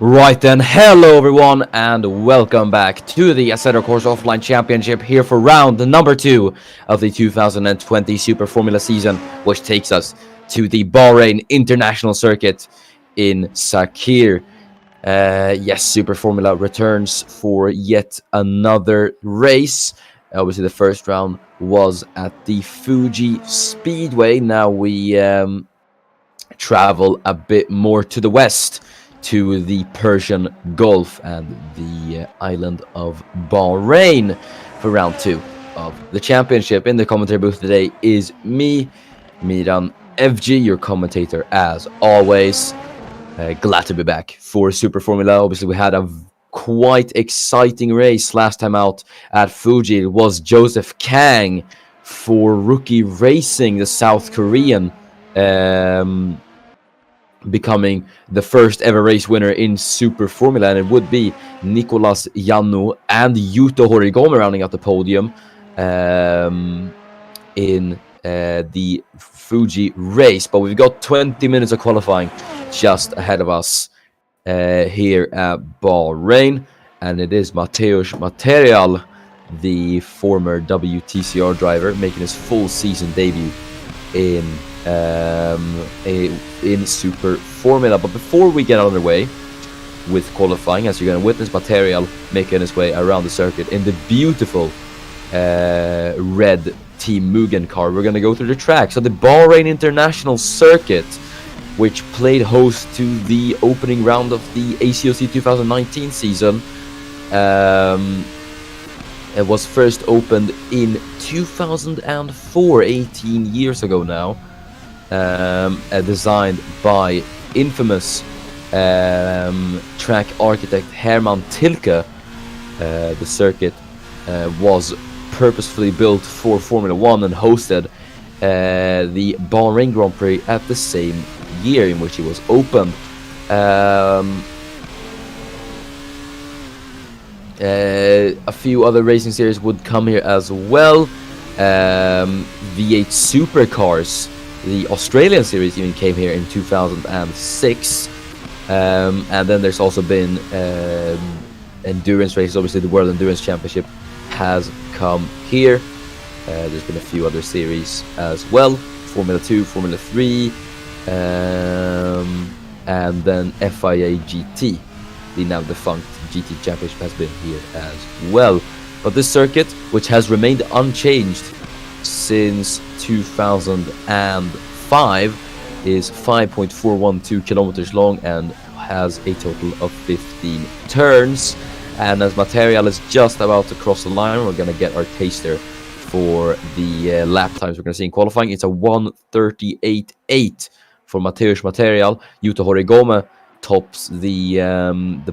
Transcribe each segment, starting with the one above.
Right then, hello everyone, and welcome back to the Assetto Corsa Offline Championship here for round number 2 of the 2020 Super Formula season, which takes us to the Bahrain International Circuit in Sakir. Yes, Super Formula returns for yet another race. Obviously, the first round was at the Fuji Speedway. Now we travel a bit more to the west to the Persian Gulf and the island of Bahrain for round 2 of the championship. In the commentary booth today is me, Miran FG, your commentator as always. Glad to be back for Super Formula. Obviously, we had a quite exciting race last time out at Fuji. It was Joseph Kang for Rookie Racing, the South Korean, becoming the first ever race winner in Super Formula, and it would be Nicolas Jannou and Yuto Horigome rounding out the podium in the Fuji race. But we've got 20 minutes of qualifying just ahead of us here at Bahrain, and it is Mateusz Material, the former WTCR driver, making his full season debut in Super Formula. But before we get underway with qualifying, as you're going to witness Material making his way around the circuit in the beautiful red Team Mugen car, we're going to go through the track. So the Bahrain International Circuit, which played host to the opening round of the ACOC 2019 season, it was first opened in 2004, 18 years ago now. Designed by infamous track architect Hermann Tilke. The circuit was purposefully built for Formula 1 and hosted the Bahrain Grand Prix at the same year in which it was opened. A few other racing series would come here as well. V8 Supercars, the Australian series, even came here in 2006. And then there's also been endurance races. Obviously, the World Endurance Championship has come here. There's been a few other series as well. Formula 2, Formula 3, and then FIA GT, the now defunct GT Championship, has been here as well. But this circuit, which has remained unchanged since 2005, is 5.412 kilometers long and has a total of 15 turns. And as Material is just about to cross the line, we're going to get our taster for the lap times we're going to see in qualifying. It's a 1:38.8 for Mateusz Material. Yuto Horigome tops the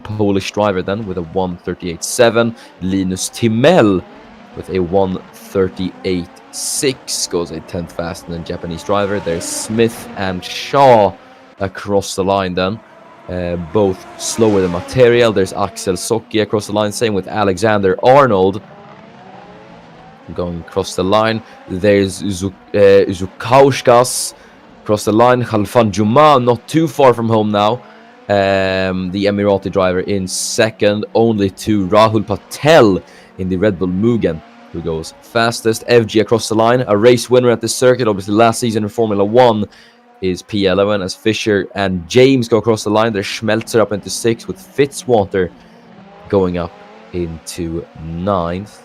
Polish driver then with a 1:38.7. Linus Timell with a 1:38.6 goes a 10th faster than Japanese driver. There's Smith and Shaw across the line then, both slower than Material. There's Axel Socki across the line, same with Alexander Arnold going across the line. There's Zukauskas across the line. Khalfan Juma not too far from home now, the Emirati driver in second, only to Rahul Patel in the Red Bull Mugen, who goes fastest. FG across the line, a race winner at this circuit, obviously last season in Formula 1, is P11 as Fisher and James go across the line. There's Schmelzer up into 6th with Fitzwater going up into 9th.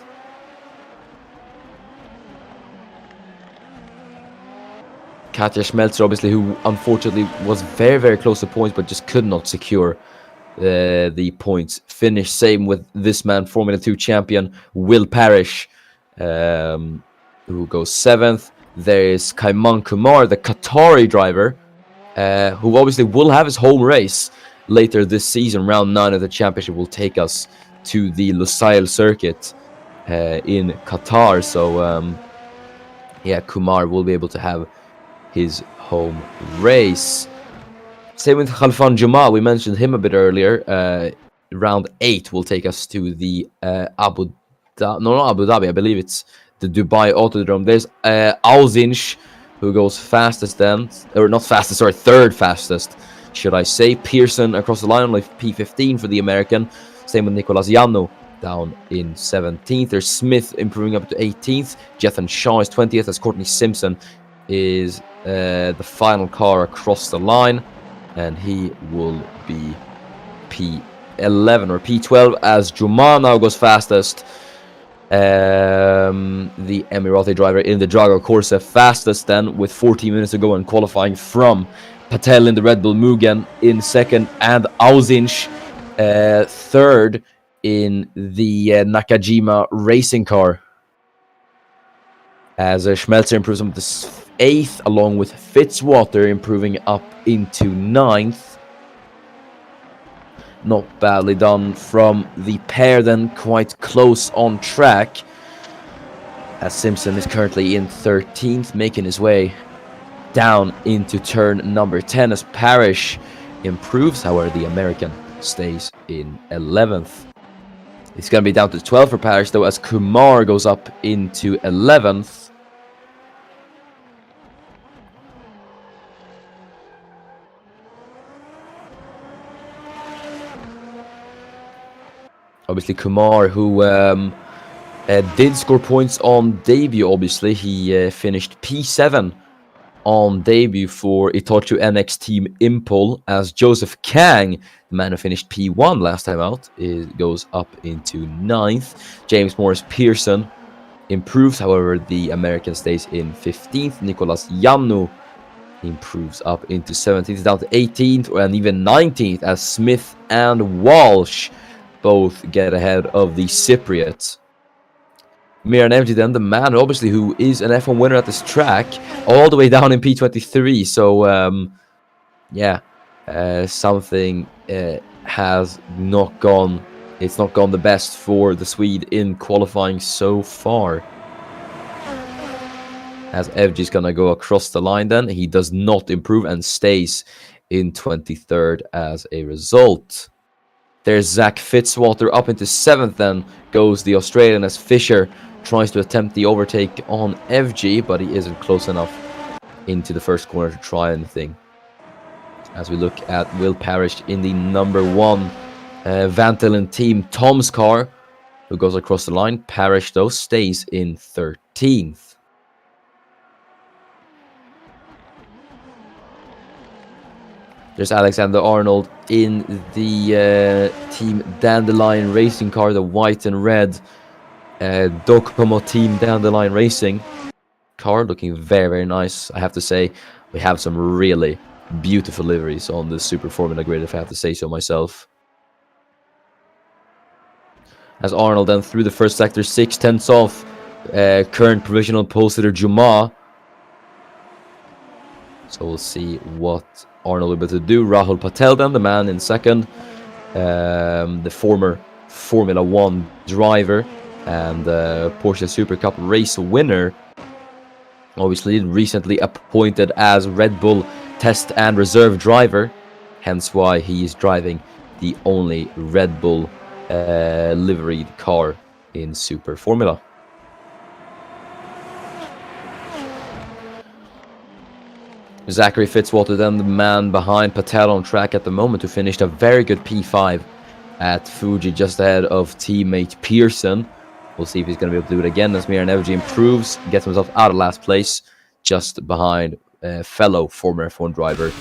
Katja Schmelzer, obviously, who unfortunately was very, very close to points, but just could not secure the points finish. Same with this man, Formula 2 champion Will Parrish, who goes 7th. There is Kaiman Kumar, the Qatari driver, who obviously will have his home race later this season. Round 9 of the championship will take us to the Lusail circuit in Qatar. So, yeah, Kumar will be able to have his home race. Same with Khalfan Juma, we mentioned him a bit earlier. Round 8 will take us to the Abu Dhabi, I believe it's the Dubai Autodrome. There's Auzinch, who goes fastest then, or not fastest, sorry, third fastest should I say. Pearson across the line on like P15 for the American. Same with Nicolas Yano down in 17th. There's Smith improving up to 18th. Jethan Shaw is 20th as Courtney Simpson is the final car across the line. And he will be P11 or P12 as Juma now goes fastest. The Emirati driver in the Assetto Corsa fastest then with 14 minutes to go and qualifying from Patel in the Red Bull Mugen in second and Auzinch third in the Nakajima racing car. As Schmelzer improves up to 8th along with Fitzwater improving up into 9th. Not badly done from the pair then, quite close on track. As Simpson is currently in 13th, making his way down into turn number 10 as Parrish improves. However, the American stays in 11th. It's going to be down to 12 for Parrish though, as Kumar goes up into 11th. Obviously, Kumar, who did score points on debut, obviously. He finished P7 on debut for Itochu NX Team Impol, as Joseph Kang, the man who finished P1 last time out, goes up into 9th. James Morris Pearson improves, however, the American stays in 15th. Nicolas Yanu improves up into 17th, down to 18th, and even 19th, as Smith and Walsh both get ahead of the Cypriots. Miran Evji then, the man obviously who is an F1 winner at this track, all the way down in P23. So yeah, something has not gone. It's not gone the best for the Swede in qualifying so far. As Evji is gonna go across the line, then he does not improve and stays in 23rd as a result. There's Zach Fitzwater up into 7th, then goes the Australian as Fisher tries to attempt the overtake on FG, but he isn't close enough into the first corner to try anything. As we look at Will Parrish in the number 1 Vantelen team Tom's car, who goes across the line. Parrish, though, stays in 13th. There's Alexander Arnold in the team Dandelion Racing car, the white and red Docomo team Dandelion Racing car, looking very, very nice. I have to say, we have some really beautiful liveries on the Super Formula grid, if I have to say so myself. As Arnold then through the first sector, 6/10 off current provisional pole sitter Juma. So we'll see what Arnold will be able to do. Rahul Patel then, the man in second, the former Formula 1 driver and Porsche Super Cup race winner, obviously recently appointed as Red Bull test and reserve driver, hence why he is driving the only Red Bull liveried car in Super Formula. Zachary Fitzwater then, the man behind Patel on track at the moment, who finished a very good P5 at Fuji, just ahead of teammate Pearson. We'll see if he's going to be able to do it again as Miran Evji improves, gets himself out of last place, just behind fellow former F1 driver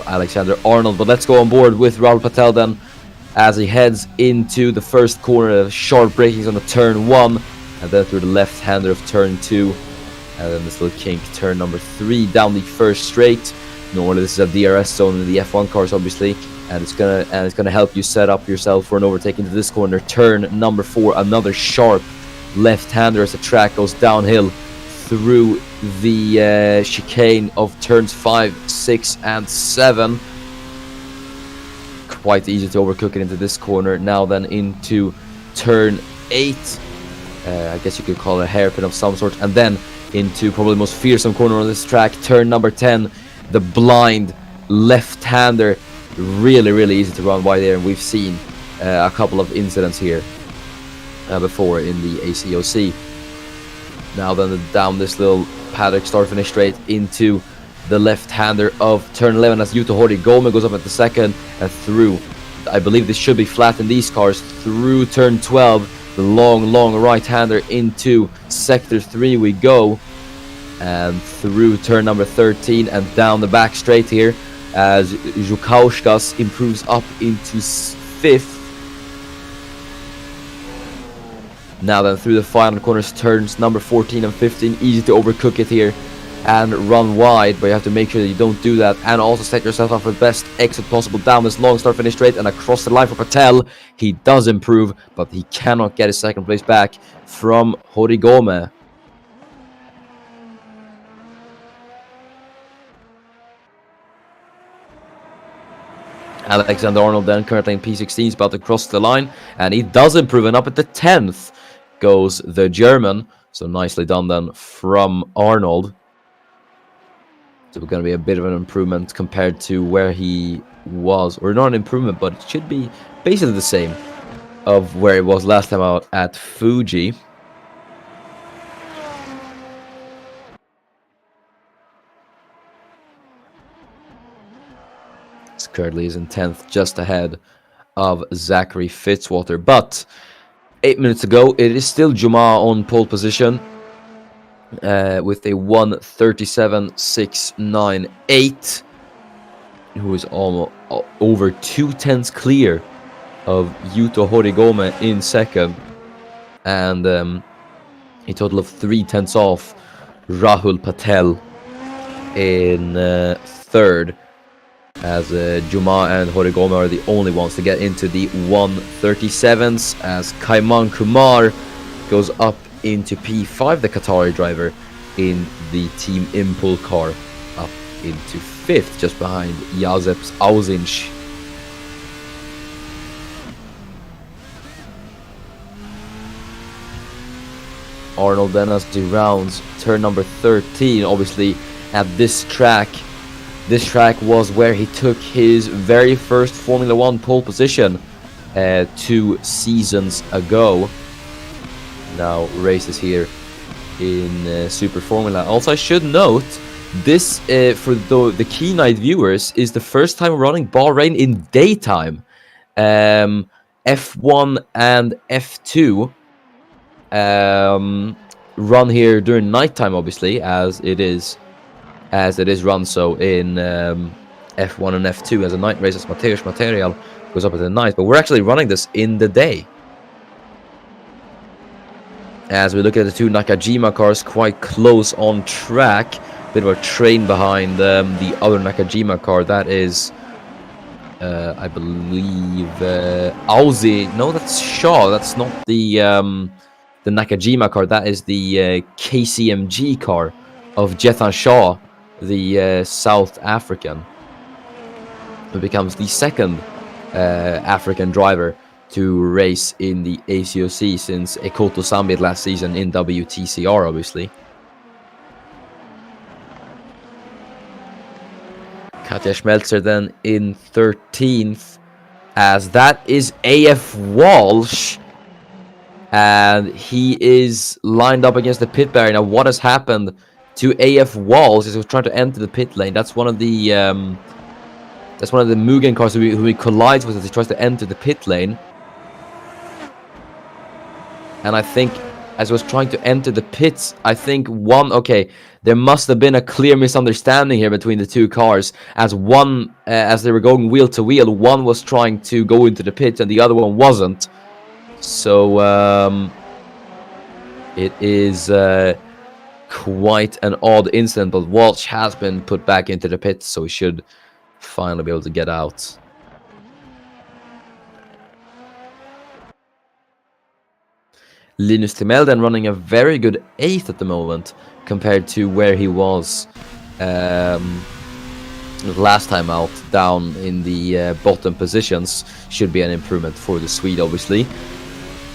Alexander Arnold. But let's go on board with Rahul Patel then, as he heads into the first corner. Sharp brakings on the turn 1, and then through the left-hander of turn 2. And then this little kink, turn number 3 down the first straight. Normally this is a DRS zone in the F1 cars, obviously, and it's gonna help you set up yourself for an overtake into this corner. Turn number 4, another sharp left-hander as the track goes downhill through the chicane of turns 5, 6, and 7. Quite easy to overcook it into this corner. Now then into turn 8. I guess you could call it a hairpin of some sort, and then into probably the most fearsome corner on this track, turn number 10, the blind left-hander. Really, really easy to run by there, and we've seen a couple of incidents here before in the ACOC. Now then down this little paddock, start finish straight into the left-hander of turn 11 as Yuto Horigome goes up at the second and through. I believe this should be flat in these cars. Through turn 12, the long right-hander into sector 3 we go. And through turn number 13 and down the back straight here as Zhukauskas improves up into 5th. Now then, through the final corners, turns number 14 and 15, easy to overcook it here and run wide, but you have to make sure that you don't do that, and also set yourself up for the best exit possible down this long start finish straight and across the line for Patel. He does improve, but he cannot get his second place back from Horigome. Alexander Arnold then currently in P16 is about to cross the line, and he does improve, and up at the 10th goes the German. So nicely done then from Arnold. So we're going to be a bit of an improvement compared to where he was, or not an improvement, but it should be basically the same of where it was last time out at Fuji. Currently is in 10th, just ahead of Zachary Fitzwater. But 8 minutes ago, it is still Juma on pole position with a 1:37.698, who is almost over 2/10 clear of Yuto Horigome in second, and a total of 3/10 off Rahul Patel in third, as Juma and Horigome are the only ones to get into the 1:37s, as Kaiman Kumar goes up into P5, the Qatari driver in the Team Impul car, up into 5th, just behind Jacep Auzinch. Arnold then as he rounds turn number 13, obviously at this track. This track was where he took his very first Formula 1 pole position 2 seasons ago. Now races here in Super Formula. Also, I should note, this, for the key night viewers, is the first time running Bahrain in daytime. F1 and F2 run here during nighttime, obviously, as it is run so in F1 and F2 as a night race, as Mateusz Material goes up at the night. But we're actually running this in the day. As we look at the two Nakajima cars, quite close on track. Bit of a train behind the other Nakajima car. That is, I believe, Aussie. No, that's Shaw. That's not the Nakajima car. That is the KCMG car of Jethan Shaw, the South African, who becomes the second African driver to race in the ACOC since Ekoto Sambit last season in WTCR, obviously. Katja Schmelzer then in 13th, as that is AF Walsh, and he is lined up against the pit barrier. Now, what has happened to AF Walls is he was trying to enter the pit lane. That's one of the Mugen cars who he collides with as he tries to enter the pit lane. And I think as he was trying to enter the pits, I think there must have been a clear misunderstanding here between the two cars, as one, as they were going wheel to wheel, one was trying to go into the pit and the other one wasn't. So it is quite an odd incident, but Walsh has been put back into the pit, so he should finally be able to get out. Linus Timell then running a very good 8th at the moment compared to where he was last time out, down in the bottom positions. Should be an improvement for the Swede, obviously.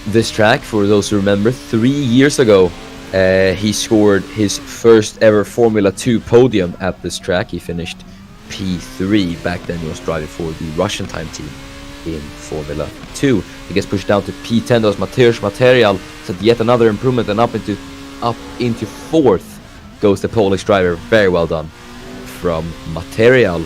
This track, for those who remember, 3 years ago, he scored his first ever Formula 2 podium at this track. He finished P3. Back then he was driving for the Russian time team in Formula 2. He gets pushed down to P10 as Mateusz Material, so yet another improvement, and up into 4th goes the Polish driver. Very well done from Material.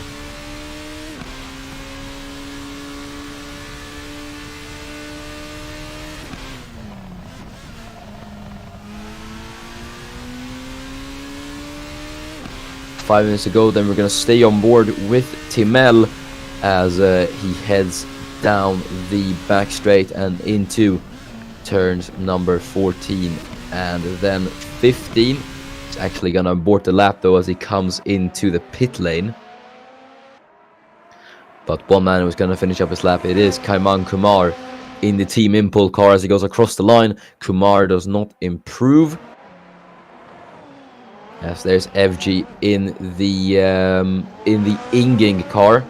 Five minutes to go, then we're going to stay on board with Timel as he heads down the back straight and into turns number 14 and then 15. He's actually going to abort the lap though as he comes into the pit lane. But one man who's going to finish up his lap, it is Kaiman Kumar in the Team Impul car as he goes across the line. Kumar does not improve. As there's FG in the Inging car.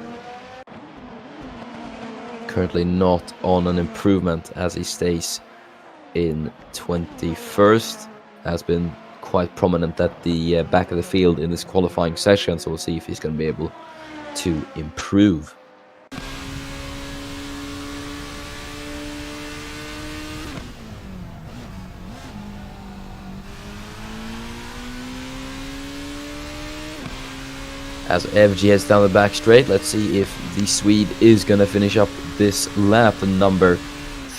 Currently not on an improvement as he stays in 21st. Has been quite prominent at the back of the field in this qualifying session, so we'll see if he's going to be able to improve. As FG heads down the back straight, let's see if the Swede is going to finish up this lap, number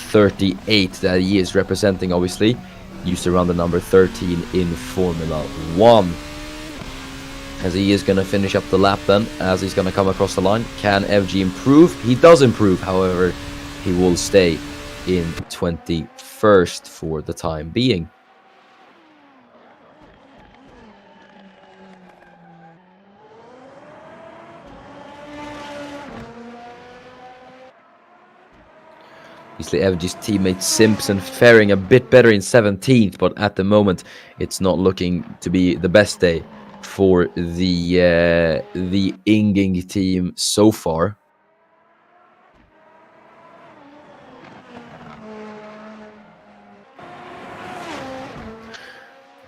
38 that he is representing, obviously. Used to run the number 13 in Formula 1. As he is going to finish up the lap then, as he's going to come across the line. Can FG improve? He does improve, however, he will stay in 21st for the time being. Obviously, FG's teammate Simpson faring a bit better in 17th, but at the moment, it's not looking to be the best day for the Inging team so far.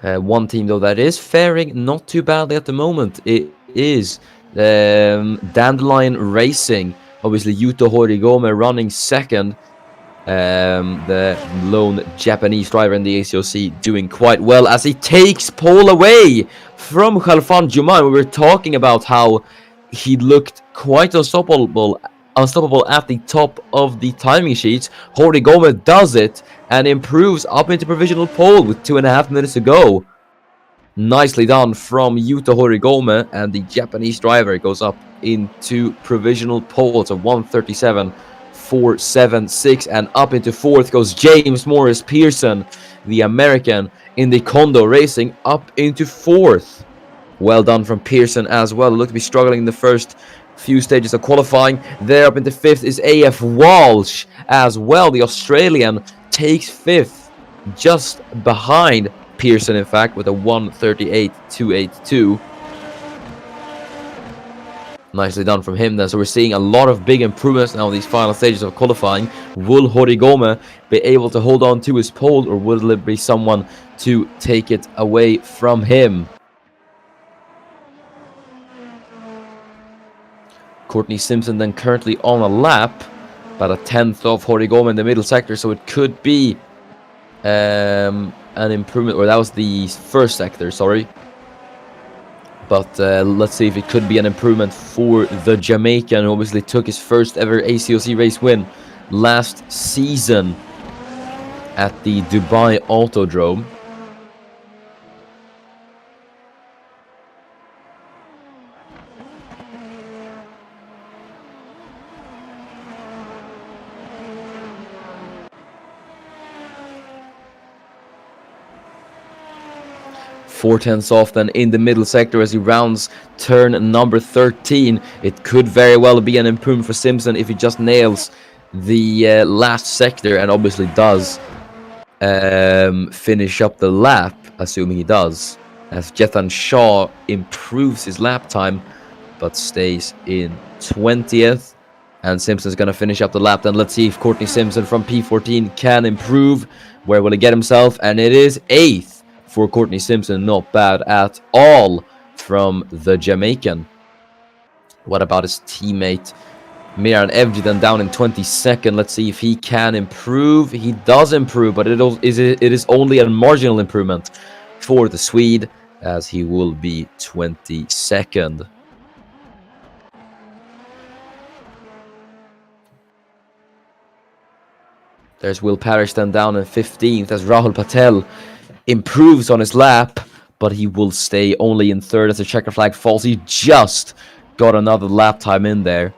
One team, though, that is faring not too badly at the moment, it is Dandelion Racing. Obviously, Yuto Horigome running second. The lone Japanese driver in the ACOC doing quite well as he takes pole away from Khalfan Juman. We were talking about how he looked quite unstoppable at the top of the timing sheets. Horigome does it and improves up into provisional pole with 2.5 minutes to go. Nicely done from Yuto Horigome, and the Japanese driver goes up into provisional pole. It's a 1:37.476, and up into fourth goes James Morris Pearson, the American in the Kondo Racing, up into fourth. Well done from Pearson as well. Looked to be struggling in the first few stages of qualifying. There up into fifth is AF Walsh as well. The Australian takes fifth, just behind Pearson, in fact, with a 1:38.282. Nicely done from him then. So we're seeing a lot of big improvements now in these final stages of qualifying. Will Horigome be able to hold on to his pole, or will it be someone to take it away from him? Courtney Simpson then currently on a lap, about a 10th of Horigome in the middle sector, so it could be an improvement, or that was the first sector, sorry. But let's see if it could be an improvement for the Jamaican, who obviously took his first ever ACOC race win last season at the Dubai Autodrome. Four-tenths off then in the middle sector as he rounds turn number 13. It could very well be an improvement for Simpson if he just nails the last sector, and obviously does finish up the lap, assuming he does, as Jethan Shaw improves his lap time but stays in 20th. And Simpson's going to finish up the lap. Then let's see if Courtney Simpson from P14 can improve. Where will he get himself? And it is 8th for Courtney Simpson. Not bad at all from the Jamaican. What about his teammate Miran Evji then down in 22nd? Let's see if he can improve. He does improve, but it is only a marginal improvement for the Swede, as he will be 22nd. There's Will Parrish then down in 15th as Rahul Patel improves on his lap, but he will stay only in 3rd as the checker flag falls. He just got another lap time in there.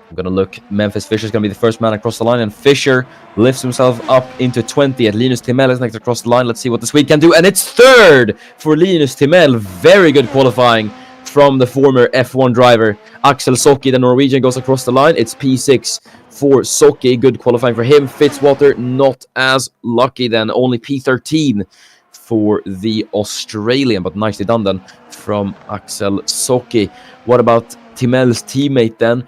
I'm going to look. Memphis Fisher's going to be the first man across the line, and Fisher lifts himself up into 20th. Linus Timell is next across the line. Let's see what the Swede can do, and it's 3rd for Linus Timell. Very good qualifying from the former F1 driver. Axel Socki, the Norwegian, goes across the line. It's P6 for Socki. Good qualifying for him. Fitzwater, not as lucky then. Only P13 for the Australian, but nicely done then from Axel Socki. What about Timell's teammate then?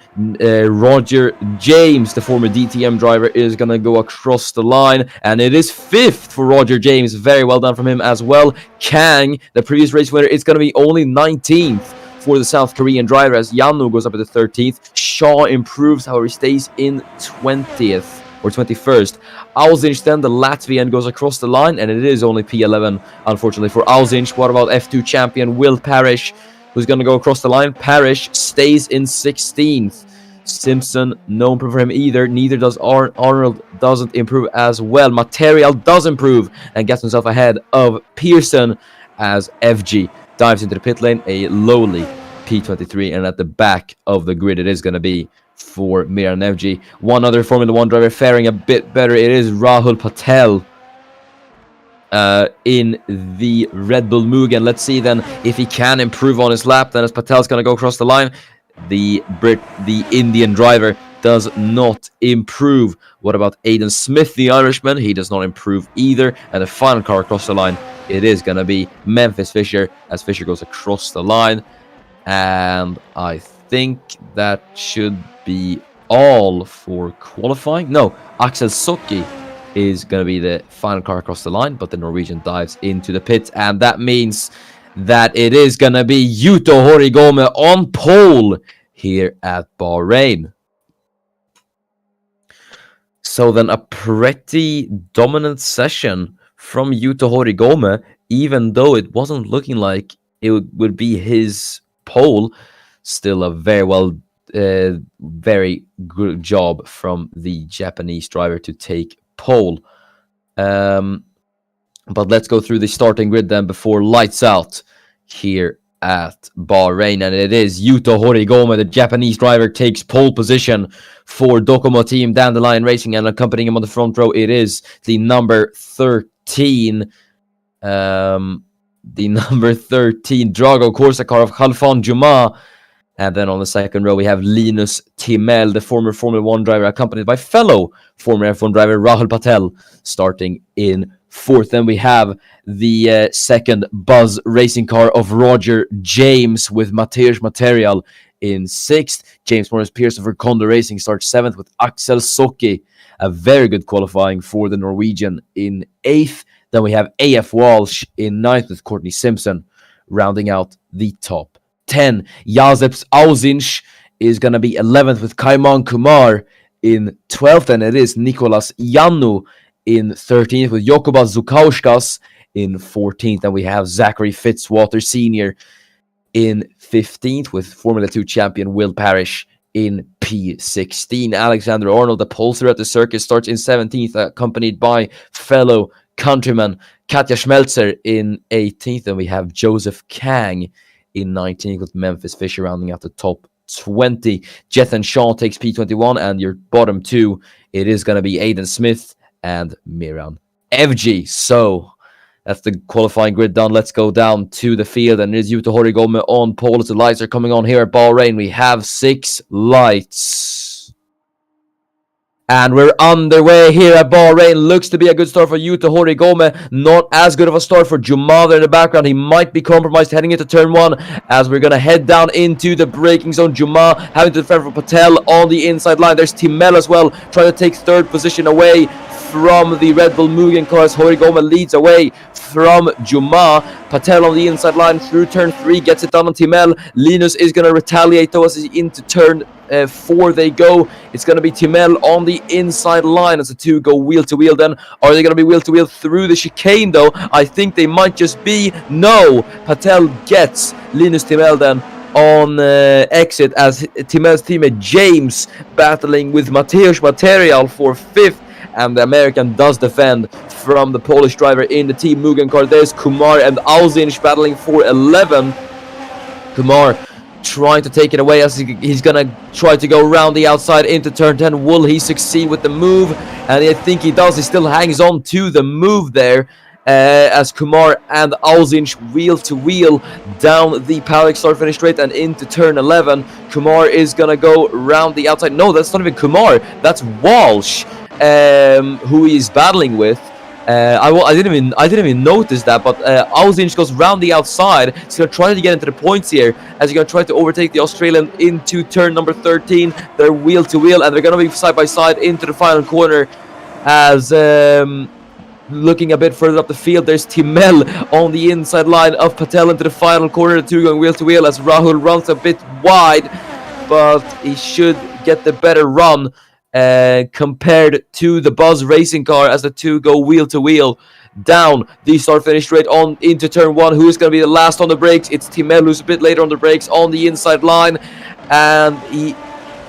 Roger James, the former DTM driver, is going to go across the line, and it is 5th for Roger James. Very well done from him as well. Kang, the previous race winner, is going to be only 19th for the South Korean driver as Yanu goes up to the 13th. Shaw improves, however, he stays in 20th or 21st. Auzinch then, the Latvian, goes across the line, and it is only P11, unfortunately, for Auzinch. What about F2 champion Will Parrish, who's going to go across the line? Parrish stays in 16th. Simpson, no improve for him either. Neither does Arnold, doesn't improve as well. Material does improve and gets himself ahead of Pearson as FG dives into the pit lane, a lowly P23, and at the back of the grid it is going to be for Miran FG. One other Formula 1 driver faring a bit better, it is Rahul Patel in the Red Bull Mugen. Let's see then if he can improve on his lap. Then as Patel's going to go across the line, the Indian driver does not improve. What about Aidan Smith, the Irishman? He does not improve either. And the final car across the line, it is going to be Memphis Fisher as Fisher goes across the line. And I think that should be all for qualifying. No, Axel Socki is going to be the final car across the line, but the Norwegian dives into the pits, and that means that it is going to be Yuto Horigome on pole here at Bahrain. So then a pretty dominant session from Yuto Horigome, even though it wasn't looking like it would be his pole. Still a very good job from the Japanese driver to take pole. But let's go through the starting grid then before lights out here at Bahrain, and it is Yuto Horigome, the Japanese driver, takes pole position for Docomo Team Dandelion Racing, and accompanying him on the front row it is the number 13 Drago Corsa car of Khalfan Juma. And then on the second row, we have Linus Timell, the former Formula 1 driver, accompanied by fellow former F1 driver Rahul Patel, starting in 4th. Then we have the second Buzz racing car of Roger James with Mateusz Material in 6th. James Morris Pearson for Condor Racing starts 7th with Axel Socki. A very good qualifying for the Norwegian in 8th. Then we have AF Walsh in 9th with Courtney Simpson, rounding out the top 10. Jacek Auzinch is going to be 11th with Kaiman Kumar in 12th, and it is Nicolas Yanu in 13th with Jokubas Zukauskas in 14th, and we have Zachary Fitzwater Sr. in 15th with Formula 2 champion Will Parrish in P16. Alexander Arnold, the pollster at the circuit, starts in 17th, accompanied by fellow countryman Katja Schmelzer in 18th, and we have Joseph Kang in 19th with Memphis Fisher rounding out the top 20. Jethan Shaw takes P21, and your bottom two, it is going to be Aidan Smith and Miran FG. So that's the qualifying grid done. Let's go down to the field, and it is Yuto Horigome on pole as the lights are coming on here at Bahrain. We have 6 lights. And we're underway here at Bahrain. Looks to be a good start for Yuto Horigome. Not as good of a start for Juma there in the background. He might be compromised heading into turn 1 as we're going to head down into the braking zone. Juma having to defend for Patel on the inside line. There's Timell as well, trying to take 3rd position away from the Red Bull Mugen car as Horigome leads away from Juma. Patel on the inside line through turn 3, gets it done on Timell. Linus is going to retaliate though as he's into turn 4 they go. It's going to be Timell on the inside line as the two go wheel to wheel. Then are they going to be wheel to wheel through the chicane though? I think they might just be. No, Patel gets Linus Timell then on exit as Timell's teammate James battling with Mateusz Material for 5th and the American does defend from the Polish driver in the Team Mugen car. There's Kumar and Alzinch battling for 11. Kumar trying to take it away as he's gonna try to go around the outside into turn 10. Will he succeed with the move? And I think he does. He still hangs on to the move there as Kumar and Alzinch wheel to wheel down the paddock start finish straight and into turn 11. Kumar is gonna go around the outside. No, that's not even Kumar. That's Walsh, who he's battling with. I didn't even notice that, but Alzinch goes round the outside. He's gonna try to get into the points here as he's gonna try to overtake the Australian into turn number 13. They're wheel to wheel and they're gonna be side by side into the final corner. As looking a bit further up the field, there's Timel on the inside line of Patel into the final corner. The two going wheel to wheel as Rahul runs a bit wide, but he should get the better run compared to the Buzz racing car as the two go wheel to wheel down the start finish straight on into turn 1. Who is going to be the last on the brakes? It's Timel, who's a bit later on the brakes on the inside line, and he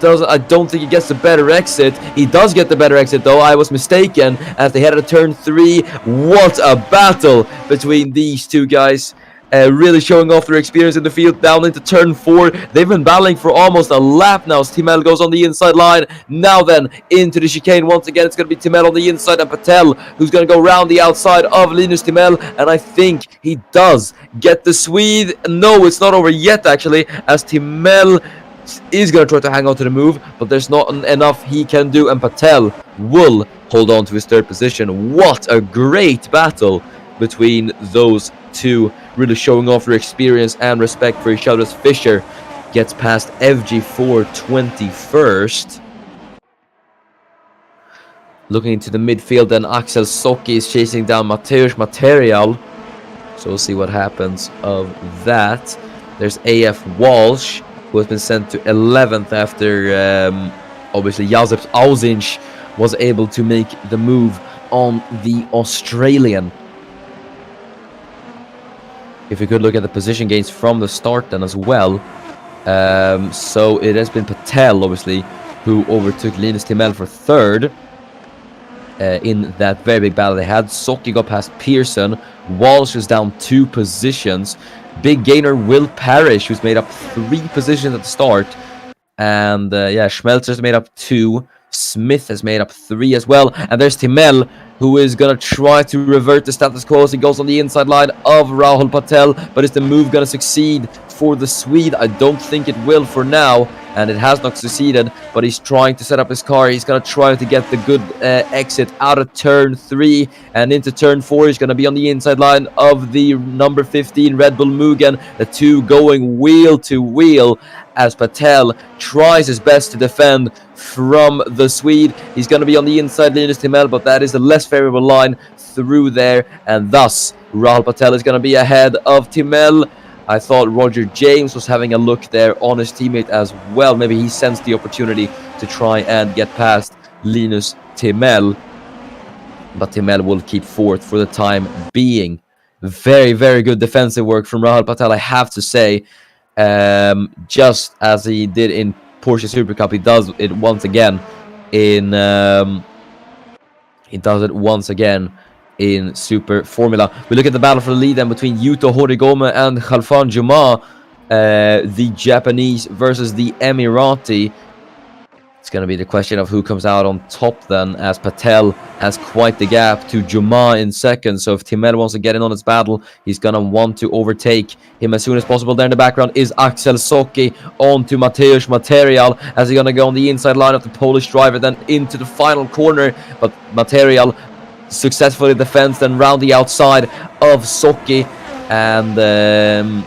doesn't. I don't think he gets the better exit. He does get the better exit though. I was mistaken as they head to turn 3. What a battle between these two guys. Really showing off their experience in the field down into turn 4. They've been battling for almost a lap now as Timel goes on the inside line. Now then, into the chicane once again. It's going to be Timel on the inside and Patel, who's going to go round the outside of Linus Timel. And I think he does get the Swede. No, it's not over yet actually, as Timel is going to try to hang on to the move, but there's not enough he can do, and Patel will hold on to his third position. What a great battle between those two, really showing off their experience and respect for each other as Fischer gets past FG4 21st. Looking into the midfield, then Axel Socki is chasing down Mateusz Material, so we'll see what happens of that. There's AF Walsh, who has been sent to 11th after obviously Josip Alzinch was able to make the move on the Australian. If we could look at the position gains from the start then as well. So it has been Patel, obviously, who overtook Linus Timel for 3rd in that very big battle they had. Socki got past Pearson. Walsh is down 2 positions. Big gainer Will Parrish, who's made up 3 positions at the start. And yeah, Schmelzer's made up 2. Smith has made up 3 as well. And there's Timel, who is going to try to revert the status quo as he goes on the inside line of Rahul Patel. But is the move going to succeed for the Swede? I don't think it will for now. And it has not succeeded, but he's trying to set up his car. He's going to try to get the good exit out of turn 3 and into turn 4. He's going to be on the inside line of the number 15 Red Bull Mugen. The two going wheel to wheel as Patel tries his best to defend from the Swede. He's going to be on the inside Linus Timel, but that is the less favorable line through there. And thus, Rahul Patel is going to be ahead of Timel. I thought Roger James was having a look there on his teammate as well. Maybe he sensed the opportunity to try and get past Linus Timel. But Timel will keep 4th for the time being. Very, very good defensive work from Rahul Patel, I have to say. Just as he did in Porsche Super Cup, he does it once again in Super Formula. We look at the battle for the lead then between Yuto Horigome and Khalfan Juma, the Japanese versus the Emirati. It's going to be the question of who comes out on top then, as Patel has quite the gap to Juma in second. So if Timel wants to get in on this battle, he's going to want to overtake him as soon as possible. There in the background is Axel Socki on to Mateusz Material, as he's going to go on the inside line of the Polish driver, then into the final corner. But Material successfully defends then round the outside of Socki, and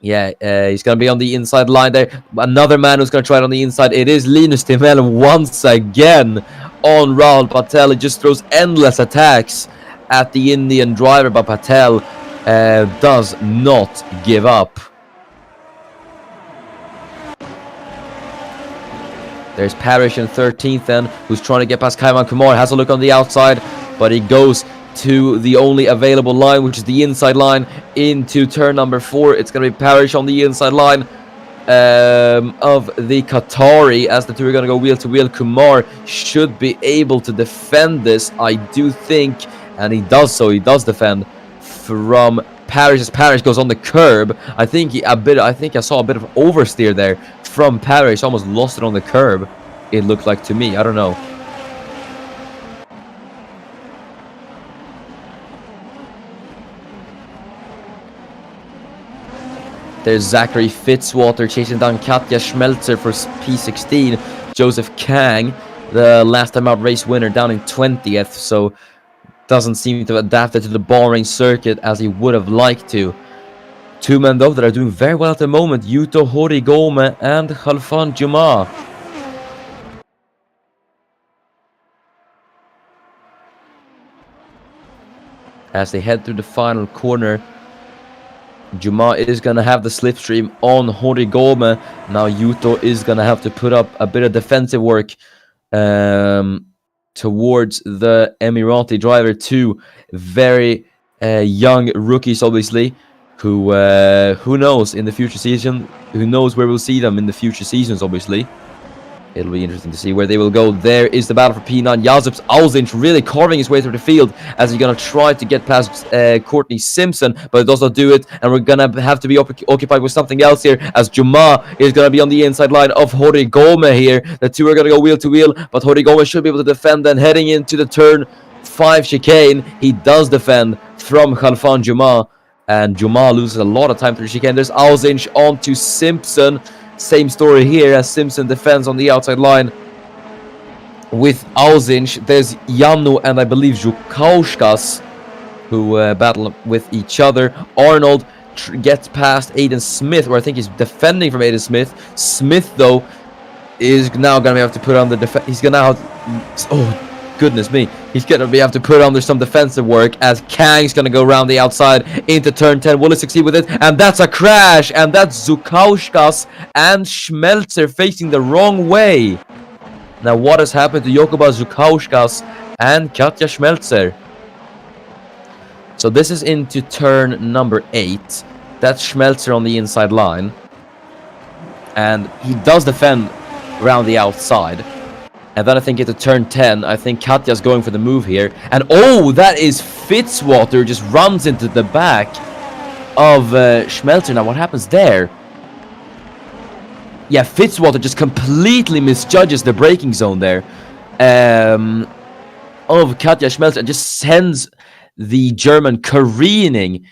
he's going to be on the inside line there. Another man who's going to try it on the inside. It is Linus Timel once again on Rahul Patel. He just throws endless attacks at the Indian driver, but Patel does not give up. There's Parrish in 13th then, who's trying to get past Kaiman Kumar. Has a look on the outside, but he goes to the only available line, which is the inside line into turn number 4. It's going to be Parrish on the inside line of the Qatari, as the two are going to go wheel to wheel. Kumar should be able to defend this, I do think, and he does so. He does defend from Parrish as Parrish goes on the curb. I think I saw a bit of oversteer there from Parrish. Almost lost it on the curb, it looked like to me. I don't know. There's Zachary Fitzwater chasing down Katja Schmelzer for P16. Joseph Kang, the last time out race winner, down in 20th, so doesn't seem to have adapted to the Bahrain circuit as he would have liked to. Two men, though, that are doing very well at the moment, Yuto Horigome and Khalfan Juma. As they head through the final corner, Juma is going to have the slipstream on Horigome. Now Yuto is going to have to put up a bit of defensive work towards the Emirati driver. Two very young rookies, obviously, who knows in the future season. Who knows where we'll see them in the future seasons, obviously. It'll be interesting to see where they will go. There is the battle for P9. Yazup's Alzinch really carving his way through the field as he's going to try to get past Courtney Simpson, but it does not do it. And we're going to have to be occupied with something else here, as Juma is going to be on the inside line of Horigome here. The two are going to go wheel to wheel, but Horigome should be able to defend. Then heading into the turn 5 chicane, he does defend from Khalfan Juma, and Juma loses a lot of time through the chicane. There's Alzinch on to Simpson. Same story here as Simpson defends on the outside line with Alzinch. There's Yanu and I believe Zhukauskas who battle with each other. Arnold gets past Aiden Smith, or I think he's defending from Aiden Smith. Smith, though, is now going to have to put on the defense. He's going to have... Oh, goodness me. He's going to have to put under some defensive work as Kang's going to go around the outside into turn 10. Will he succeed with it? And that's a crash. And that's Zhukauskas and Schmelzer facing the wrong way. Now, what has happened to Yokoba Zhukauskas and Katja Schmelzer? So this is into turn number 8. That's Schmelzer on the inside line. And he does defend around the outside. And then I think into turn 10, I think Katja's going for the move here. And oh, that is Fitzwater just runs into the back of Schmelzer. Now, what happens there? Yeah, Fitzwater just completely misjudges the braking zone there of Katja Schmelzer and just sends the German careening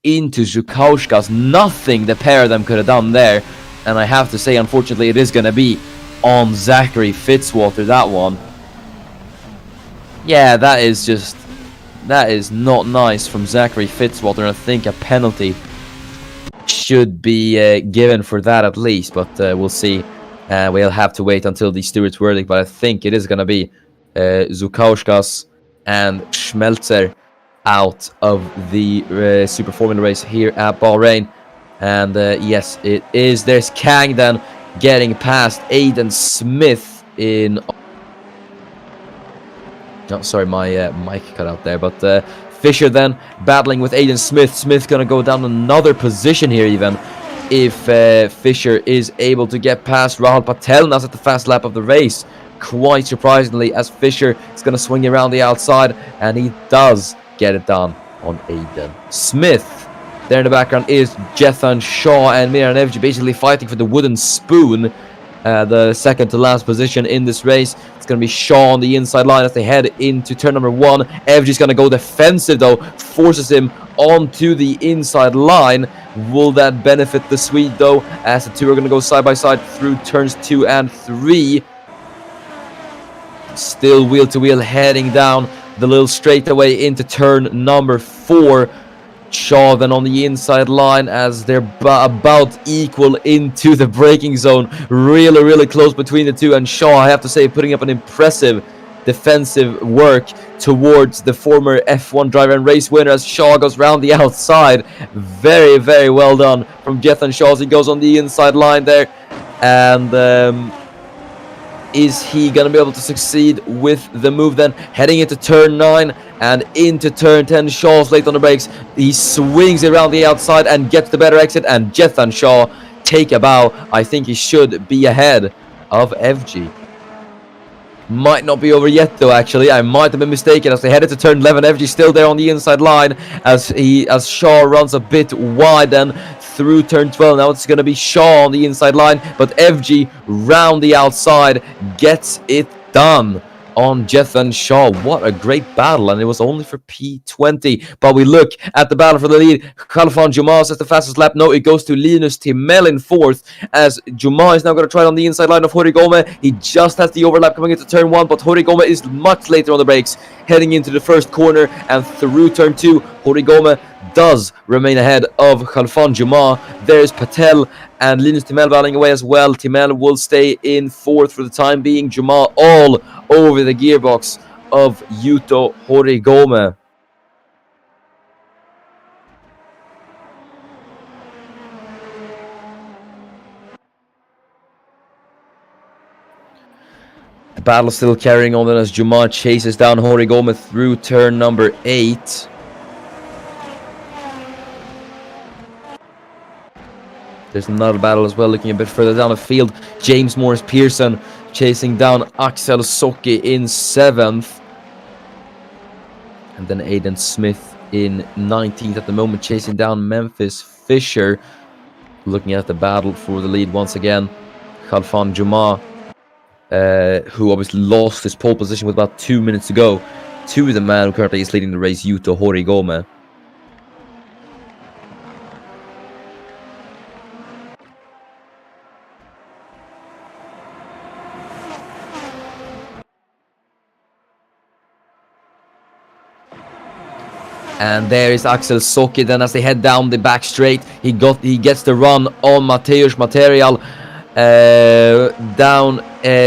into Zhukauskas. Nothing the pair of them could have done there. And I have to say, unfortunately, it is going to be on Zachary Fitzwater, that one. Yeah, that is not nice from Zachary Fitzwater, and I think a penalty should be given for that at least, but we'll see. We'll have to wait until the stewards' verdict, but I think it is going to be Zhukauskas and Schmelzer out of the Super Formula race here at Bahrain. And yes, it is. There's Kang then getting past Aiden Smith in... Oh, sorry, my mic cut out there. But Fisher then battling with Aiden Smith. Smith going to go down another position here even. If Fisher is able to get past Rahul Patel now at the fast lap of the race. Quite surprisingly, as Fisher is going to swing around the outside. And he does get it done on Aiden Smith. There in the background is Jethan Shaw and Miran Evji basically fighting for the wooden spoon. The second to last position in this race. It's going to be Shaw on the inside line as they head into turn number 1. Evji's going to go defensive though. Forces him onto the inside line. Will that benefit the Swede though? As the two are going to go side by side through turns 2 and 3. Still wheel to wheel heading down the little straightaway into turn number 4. Shaw then on the inside line as they're about equal into the braking zone. Really close between the two, and Shaw, I have to say, putting up an impressive defensive work towards the former F1 driver and race winner as Shaw goes round the outside. Very well done from Jethan Shaw as he goes on the inside line there. And is he going to be able to succeed with the move then? Heading into turn 9 and into turn 10. Shaw's late on the brakes. He swings around the outside and gets the better exit. And Jethan Shaw take a bow. I think he should be ahead of FG. Might not be over yet though, actually. I might have been mistaken as they headed to turn 11. FG still there on the inside line as Shaw runs a bit wide then through turn 12. Now it's going to be Shaw on the inside line, but FG round the outside gets it done on Jethan Shaw. What a great battle, and it was only for P20. But we look at the battle for the lead. Khalfan Juma says the fastest lap. No, it goes to Linus Timel in fourth, as Juma is now going to try it on the inside line of Horigome. He just has the overlap coming into turn 1, but Horigome is much later on the brakes, heading into the first corner and through turn 2. Horigome does remain ahead of Khalfan Juma. There's Patel and Linus Timel battling away as well. Timel will stay in fourth for the time being. Juma all over the gearbox of Yuto Horigome. The battle still carrying on as Juma chases down Horigome through turn number 8. There's another battle as well, looking a bit further down the field. James Morris Pearson chasing down Axel Socki in 7th. And then Aiden Smith in 19th at the moment, chasing down Memphis Fisher. Looking at the battle for the lead once again. Khalfan Juma, who obviously lost his pole position with about 2 minutes to go, to the man who currently is leading the race, Yuto Horigome. And there is Axel Socki then as they head down the back straight. He gets the run on Mateusz Material down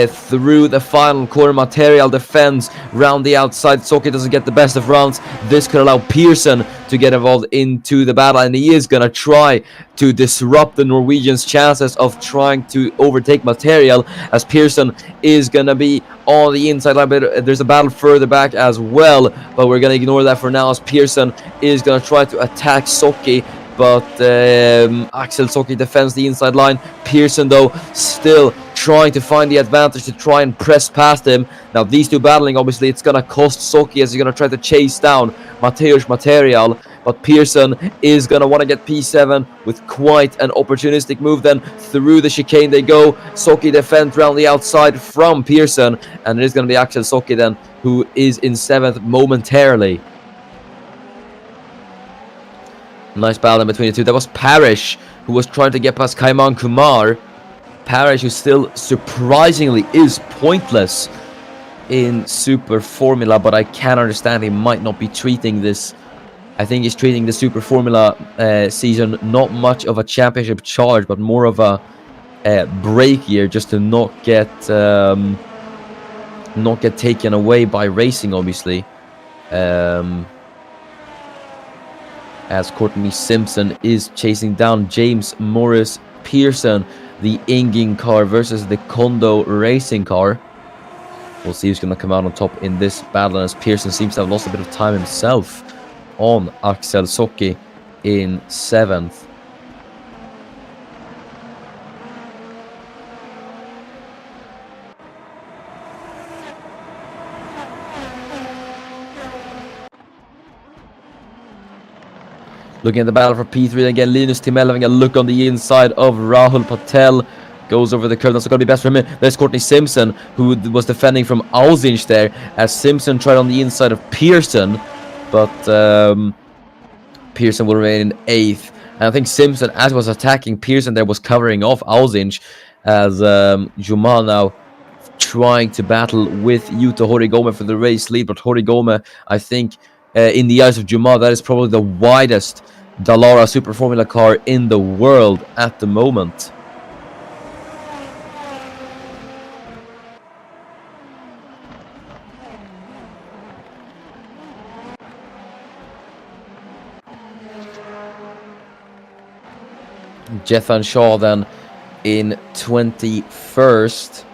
through the final corner. Material defends round the outside. Socki doesn't get the best of rounds. This could allow Pearson to get involved into the battle, and he is going to try to disrupt the Norwegians' chances of trying to overtake Material, as Pearson is going to be on the inside line. But there's a battle further back as well, but we're going to ignore that for now, as Pearson is going to try to attack Socki. But Axel Socki defends the inside line. Pearson, though, still trying to find the advantage to try and press past him. Now, these two battling, obviously, it's going to cost Socki as he's going to try to chase down Mateusz Material. But Pearson is going to want to get P7 with quite an opportunistic move. Then through the chicane they go. Socki defends round the outside from Pearson. And it is going to be Axel Socki then, who is in 7th momentarily. Nice battle in between the two. That was Parrish, who was trying to get past Kaiman Kumar. Parrish, who still surprisingly is pointless in Super Formula, but I can understand he might not be treating this. I think he's treating the Super Formula season not much of a championship charge, but more of a break year, just to not get taken away by racing, obviously. As Courtney Simpson is chasing down James Morris Pearson, the Inging car versus the Kondo racing car. We'll see who's going to come out on top in this battle, as Pearson seems to have lost a bit of time himself on Axel Socki in 7th. Looking at the battle for P3 again, Linus Timel having a look on the inside of Rahul Patel. Goes over the curve. That's going to be best for him. There's Courtney Simpson, who was defending from Auzinch there, as Simpson tried on the inside of Pearson. But Pearson will remain in 8th. And I think Simpson, as was attacking Pearson there, was covering off Auzinch, as Juma now trying to battle with Yuto Horigome for the race lead. But Horigome, I think, in the eyes of Juma, that is probably the widest Dallara Super Formula car in the world at the moment. Jethan Shaw then in 21st,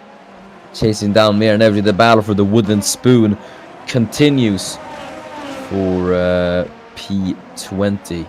chasing down Mir and Every. The battle for the wooden spoon continues for P20.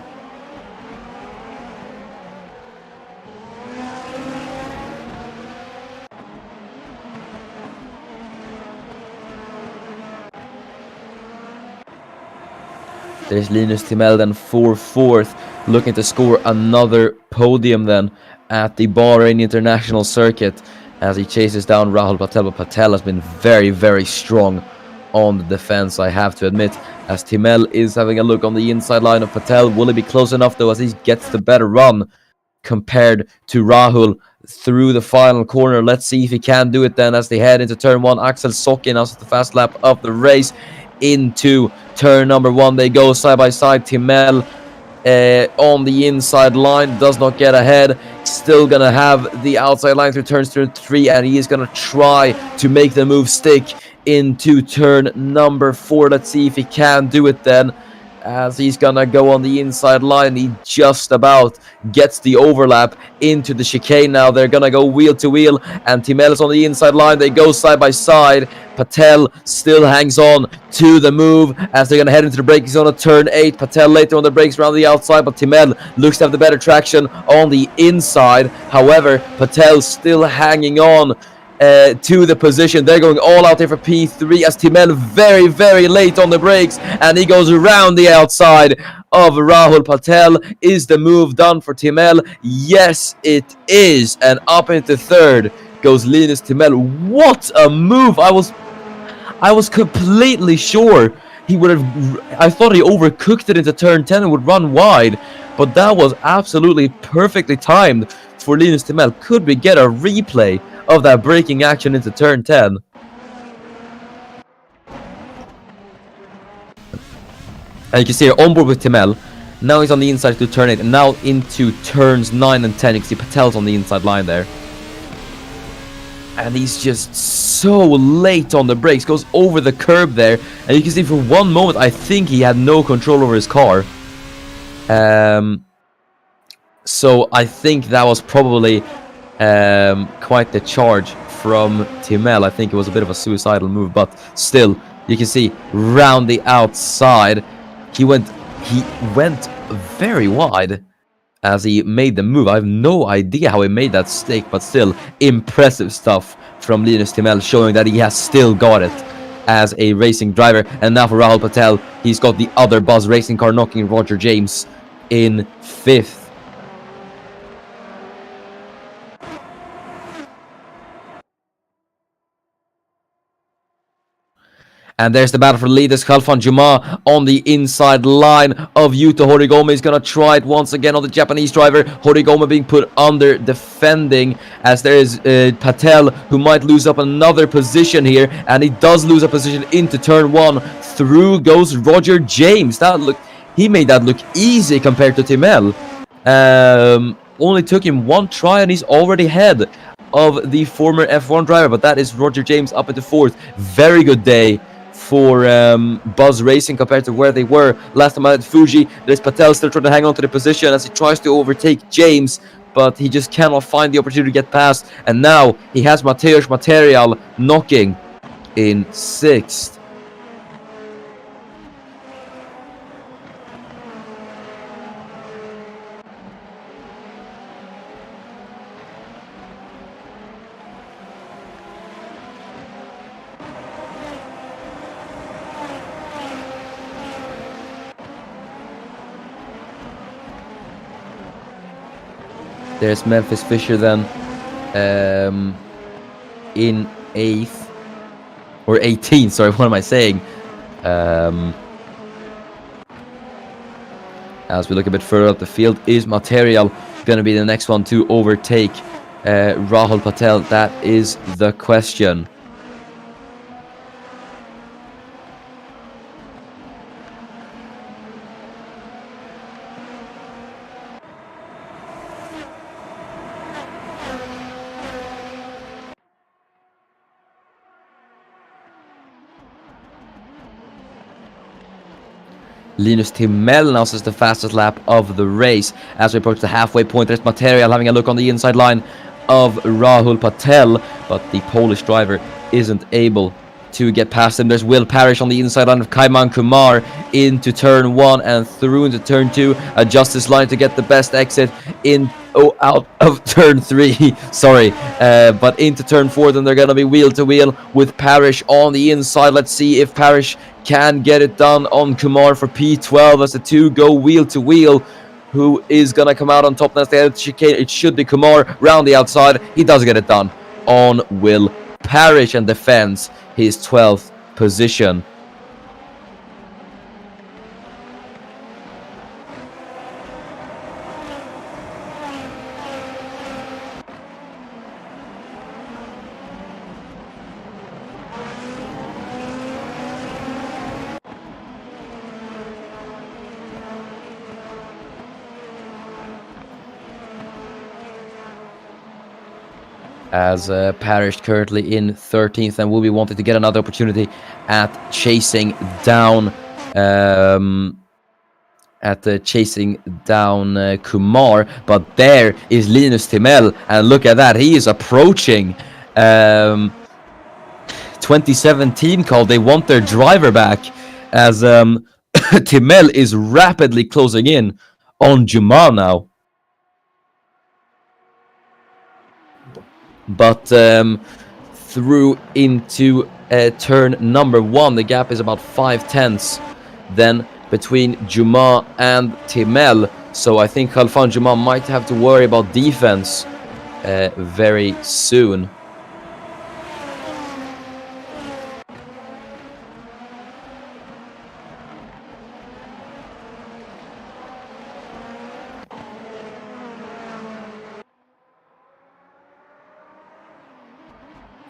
There's Linus Timell then for fourth, looking to score another podium then at the Bahrain International Circuit as he chases down Rahul Patel. But Patel has been very, very strong on the defense, I have to admit, as Timell is having a look on the inside line of Patel. Will he be close enough though, as he gets the better run compared to Rahul through the final corner? Let's see if he can do it then as they head into turn one. Axel Sokin now the fast lap of the race. Into turn number one they go side by side. Timell on the inside line does not get ahead, still gonna have the outside line through turns 2 and 3, and he is gonna try to make the move stick into turn number 4. Let's see if he can do it then, as he's gonna go on the inside line. He just about gets the overlap into the chicane. Now they're gonna go wheel to wheel, and Timell is on the inside line. They go side by side. Patel still hangs on to the move as they're gonna head into the braking zone at turn 8. Patel later on the brakes around the outside, but Timell looks to have the better traction on the inside. However, Patel still hanging on to the position. They're going all out there for P3 as Timell very, very late on the brakes, and he goes around the outside of Rahul Patel. Is the move done for Timell? Yes, it is, and up into third goes Linus Timell. What a move! I was completely sure he would have. I thought he overcooked it into turn 10 and would run wide, but that was absolutely perfectly timed for Linus Timell. Could we get a replay of that braking action into turn 10? And you can see here on board with Timell. Now he's on the inside to turn 8, and now into turns 9 and 10. You can see Patel's on the inside line there. And he's just so late on the brakes, goes over the curb there, and you can see for one moment I think he had no control over his car. So I think that was probably quite the charge from Timell. I think it was a bit of a suicidal move, but still, you can see round the outside, he went very wide as he made the move. I have no idea how he made that stick, but still impressive stuff from Linus Timell, showing that he has still got it as a racing driver. And now for Rahul Patel, he's got the other Buzz racing car, knocking Roger James in 5th. And there's the battle for the lead. There's Khalfan Juma on the inside line of Yuta Horigome. He's going to try it once again on the Japanese driver. Horigome being put under defending, as there is Patel, who might lose up another position here. And he does lose a position into turn 1. Through goes Roger James. He made that look easy compared to Timell. Only took him one try and he's already ahead of the former F1 driver. But that is Roger James up into 4th. Very good day for Buzz Racing compared to where they were last time at Fuji. There's Patel still trying to hang on to the position as he tries to overtake James, but he just cannot find the opportunity to get past. And now he has Mateusz Material knocking in 6th. There's Memphis Fisher then in 8th or 18th. Sorry, what am I saying? As we look a bit further up the field, is Material going to be the next one to overtake Rahul Patel? That is the question. Linus Timell now says the fastest lap of the race. As we approach the halfway point, there's Material having a look on the inside line of Rahul Patel, but the Polish driver isn't able to get past him. There's Will Parrish on the inside line of Kaiman Kumar into turn 1 and through into turn 2. Adjusts his line to get the best exit out of turn 3. Sorry, but into turn 4. Then they're going to be wheel to wheel with Parrish on the inside. Let's see if Parrish can get it done on Kumar for P12 as the two go wheel to wheel. Who is going to come out on top next? It should be Kumar round the outside. He does get it done on Will Parrish and defends his 12th position. As Parrish currently in 13th and will be wanting to get another opportunity at chasing down Kumar, but there is Linus Timell, and look at that, he is approaching 2017 call. They want their driver back as Timell is rapidly closing in on Juma now. But through into turn number 1, the gap is about 5/10 then between Juma and Timell. So I think Khalfan Juma might have to worry about defense very soon.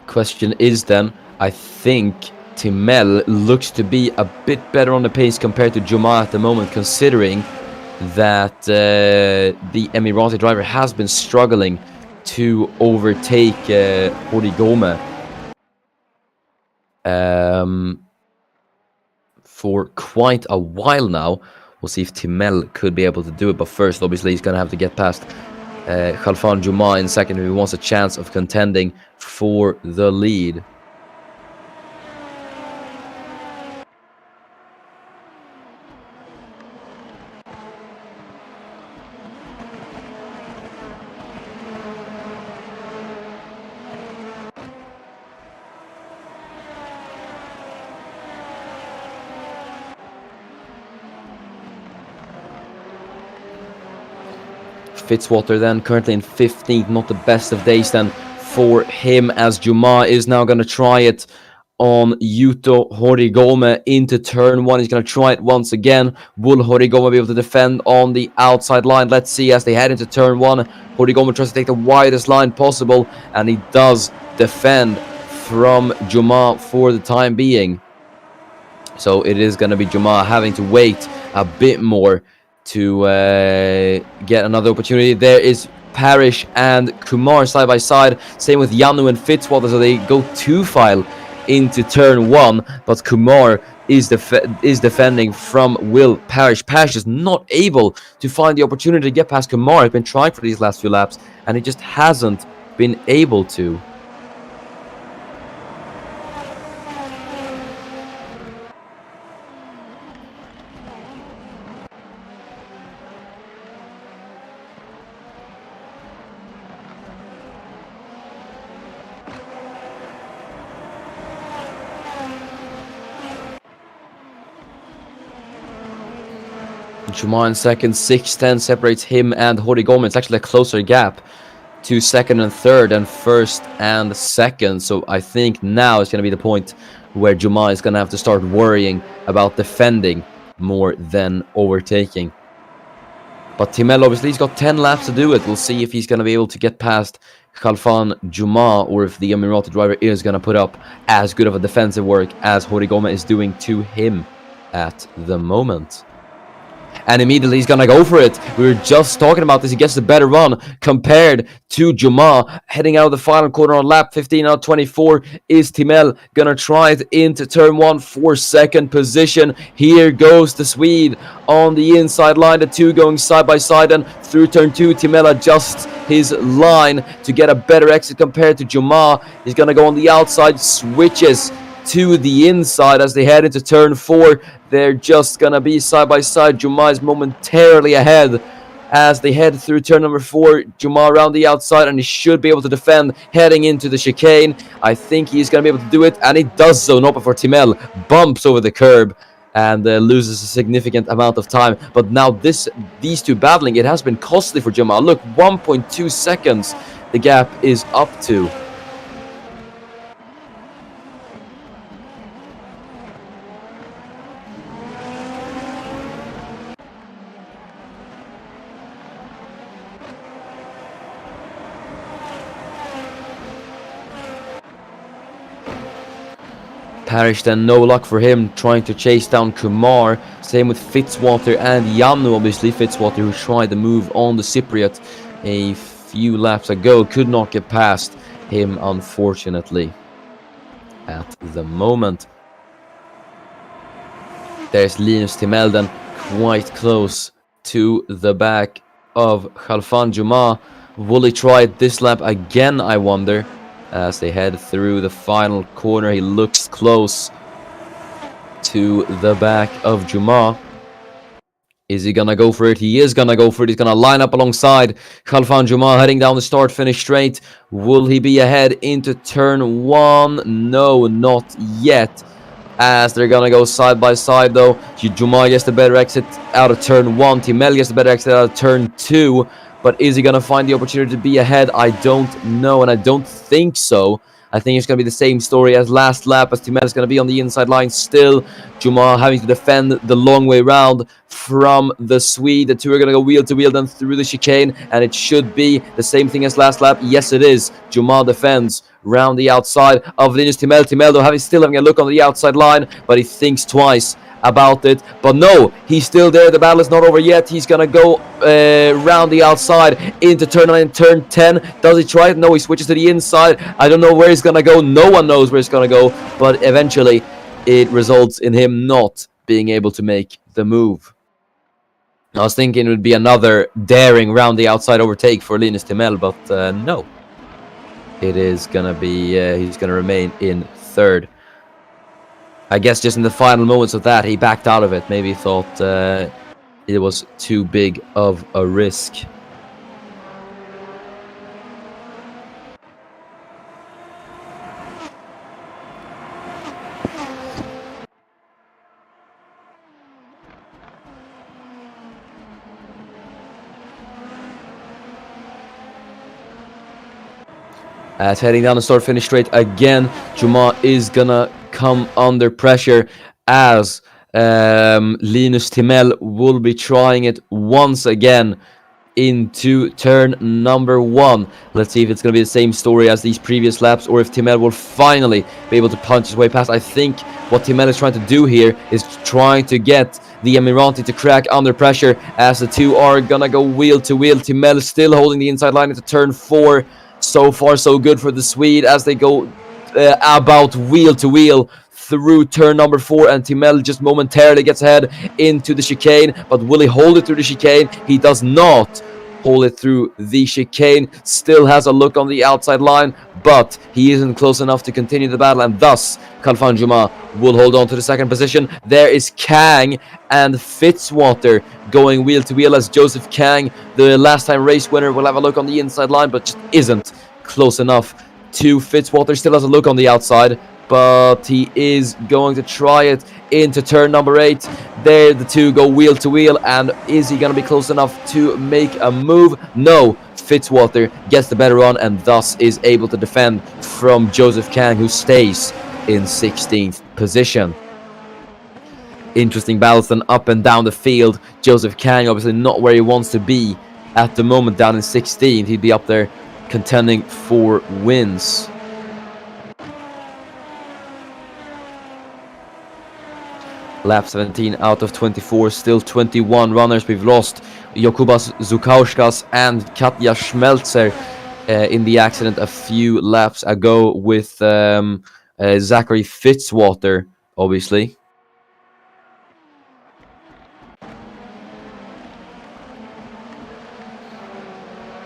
Question is then, I think Timell looks to be a bit better on the pace compared to Juma at the moment, considering that the Emirati driver has been struggling to overtake Horigome for quite a while now. We'll see if Timell could be able to do it, but first obviously he's going to have to get past Khalfan Juma in second if he wants a chance of contending for the lead. Fitzwater then currently in 15th, not the best of days then for him, as Juma is now going to try it on Yuto Horigome into turn 1. He's going to try it once again. Will Horigome be able to defend on the outside line? Let's see as they head into turn 1. Horigome tries to take the widest line possible, and he does defend from Juma for the time being. So it is going to be Juma having to wait a bit more to get another opportunity. There is Parrish and Kumar side by side. Same with Yanu and Fitzwater, so they go two-file into turn 1. But Kumar is defending from Will Parrish. Parrish is not able to find the opportunity to get past Kumar. He's been trying for these last few laps, and he just hasn't been able to. Juma in second, 6:10 separates him and Horigome. It's actually a closer gap to second and third and first and second. So I think now it's going to be the point where Juma is going to have to start worrying about defending more than overtaking. But Timell, obviously, he's got 10 laps to do it. We'll see if he's going to be able to get past Khalfan Juma, or if the Emirati driver is going to put up as good of a defensive work as Horigome is doing to him at the moment. And immediately he's gonna go for it. We were just talking about this. He gets the better run compared to Juma. Heading out of the final corner on lap 15 out of 24 is Timell. Gonna try it into turn 1 for second position. Here goes the Swede on the inside line. The two going side by side, and through turn 2, Timell adjusts his line to get a better exit compared to Juma. He's gonna go on the outside, switches to the inside as they head into turn 4. They're just gonna be side by side. Juma is momentarily ahead as they head through turn number 4. Juma around the outside, and he should be able to defend heading into the chicane. I think he's going to be able to do it, and he does so. Not before Timel bumps over the curb and loses a significant amount of time. But now these two battling, it has been costly for Juma. Look, 1.2 seconds the gap is up to. Parrish then, no luck for him, trying to chase down Kumar. Same with Fitzwater and Yanu, obviously. Fitzwater, who tried the move on the Cypriot a few laps ago, could not get past him, unfortunately, at the moment. There's Linus Timelden, quite close to the back of Khalfan Juma. Will he try it this lap again, I wonder? As they head through the final corner, he looks close to the back of Juma. Is he gonna go for it? He is gonna go for it. He's gonna line up alongside Khalfan Juma, heading down the start-finish straight. Will he be ahead into turn 1? No, not yet, as they're gonna go side by side though. Juma gets the better exit out of turn 1. Timel gets the better exit out of turn 2. But is he going to find the opportunity to be ahead? I don't know, and I don't think so. I think it's going to be the same story as last lap, as Timel is going to be on the inside line still. Juma having to defend the long way round from the Swede. The two are going to go wheel to wheel then through the chicane, and it should be the same thing as last lap. Yes, it is. Juma defends round the outside of Linus Timel. Timel, though, still having a look on the outside line, but he thinks twice about it. But no, he's still there. The battle is not over yet. He's gonna go round the outside into turn 9 and turn 10. Does he try it? No, he switches to the inside. I don't know where he's gonna go. No one knows where he's gonna go, but eventually it results in him not being able to make the move. I was thinking it would be another daring round the outside overtake for Linus Timel, but no, it is gonna be he's gonna remain in third. I guess just in the final moments of that, he backed out of it. Maybe he thought it was too big of a risk. As heading down the start-finish straight again, Juma is gonna come under pressure as Linus Timel will be trying it once again into turn number 1. Let's see if it's going to be the same story as these previous laps, or if Timel will finally be able to punch his way past. I think what Timel is trying to do here is trying to get the Emirati to crack under pressure, as the two are gonna go wheel to wheel. Timel still holding the inside line into turn 4. So far so good for the Swede as they go about wheel to wheel through turn number 4, and Timel just momentarily gets ahead into the chicane. But will he hold it through the chicane? He does not hold it through the chicane. Still has a look on the outside line, but he isn't close enough to continue the battle, and thus Khalfan Juma will hold on to the second position. There is Kang and Fitzwater going wheel to wheel, as Joseph Kang, the last time race winner, will have a look on the inside line, but just isn't close enough to Fitzwater. Still has a look on the outside, but he is going to try it into turn number 8. There the two go wheel to wheel, and is he going to be close enough to make a move? No, Fitzwater gets the better run and thus is able to defend from Joseph Kang, who stays in 16th position. Interesting battles then up and down the field. Joseph Kang obviously not where he wants to be at the moment, down in 16th. He'd be up there contending for wins. Lap 17 out of 24, still 21 runners. We've lost Jokubas Zukauskas and Katja Schmelzer in the accident a few laps ago with Zachary Fitzwater, obviously.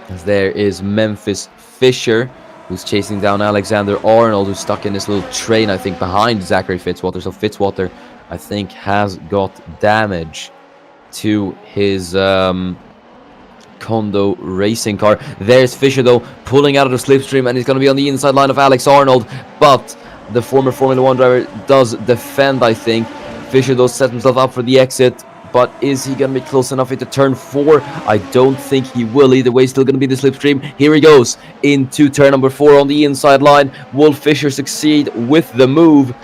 As there is Memphis Fisher, who's chasing down Alexander Arnold, who's stuck in this little train, I think, behind Zachary Fitzwater. So Fitzwater, I think, has got damage to his Kondo racing car. There's Fischer though, pulling out of the slipstream, and he's going to be on the inside line of Alex Arnold, but the former Formula 1 driver does defend, I think. Fischer though set himself up for the exit, but is he going to be close enough into turn 4? I don't think he will. Either way, still going to be the slipstream. Here he goes into turn number 4 on the inside line. Will Fischer succeed with the move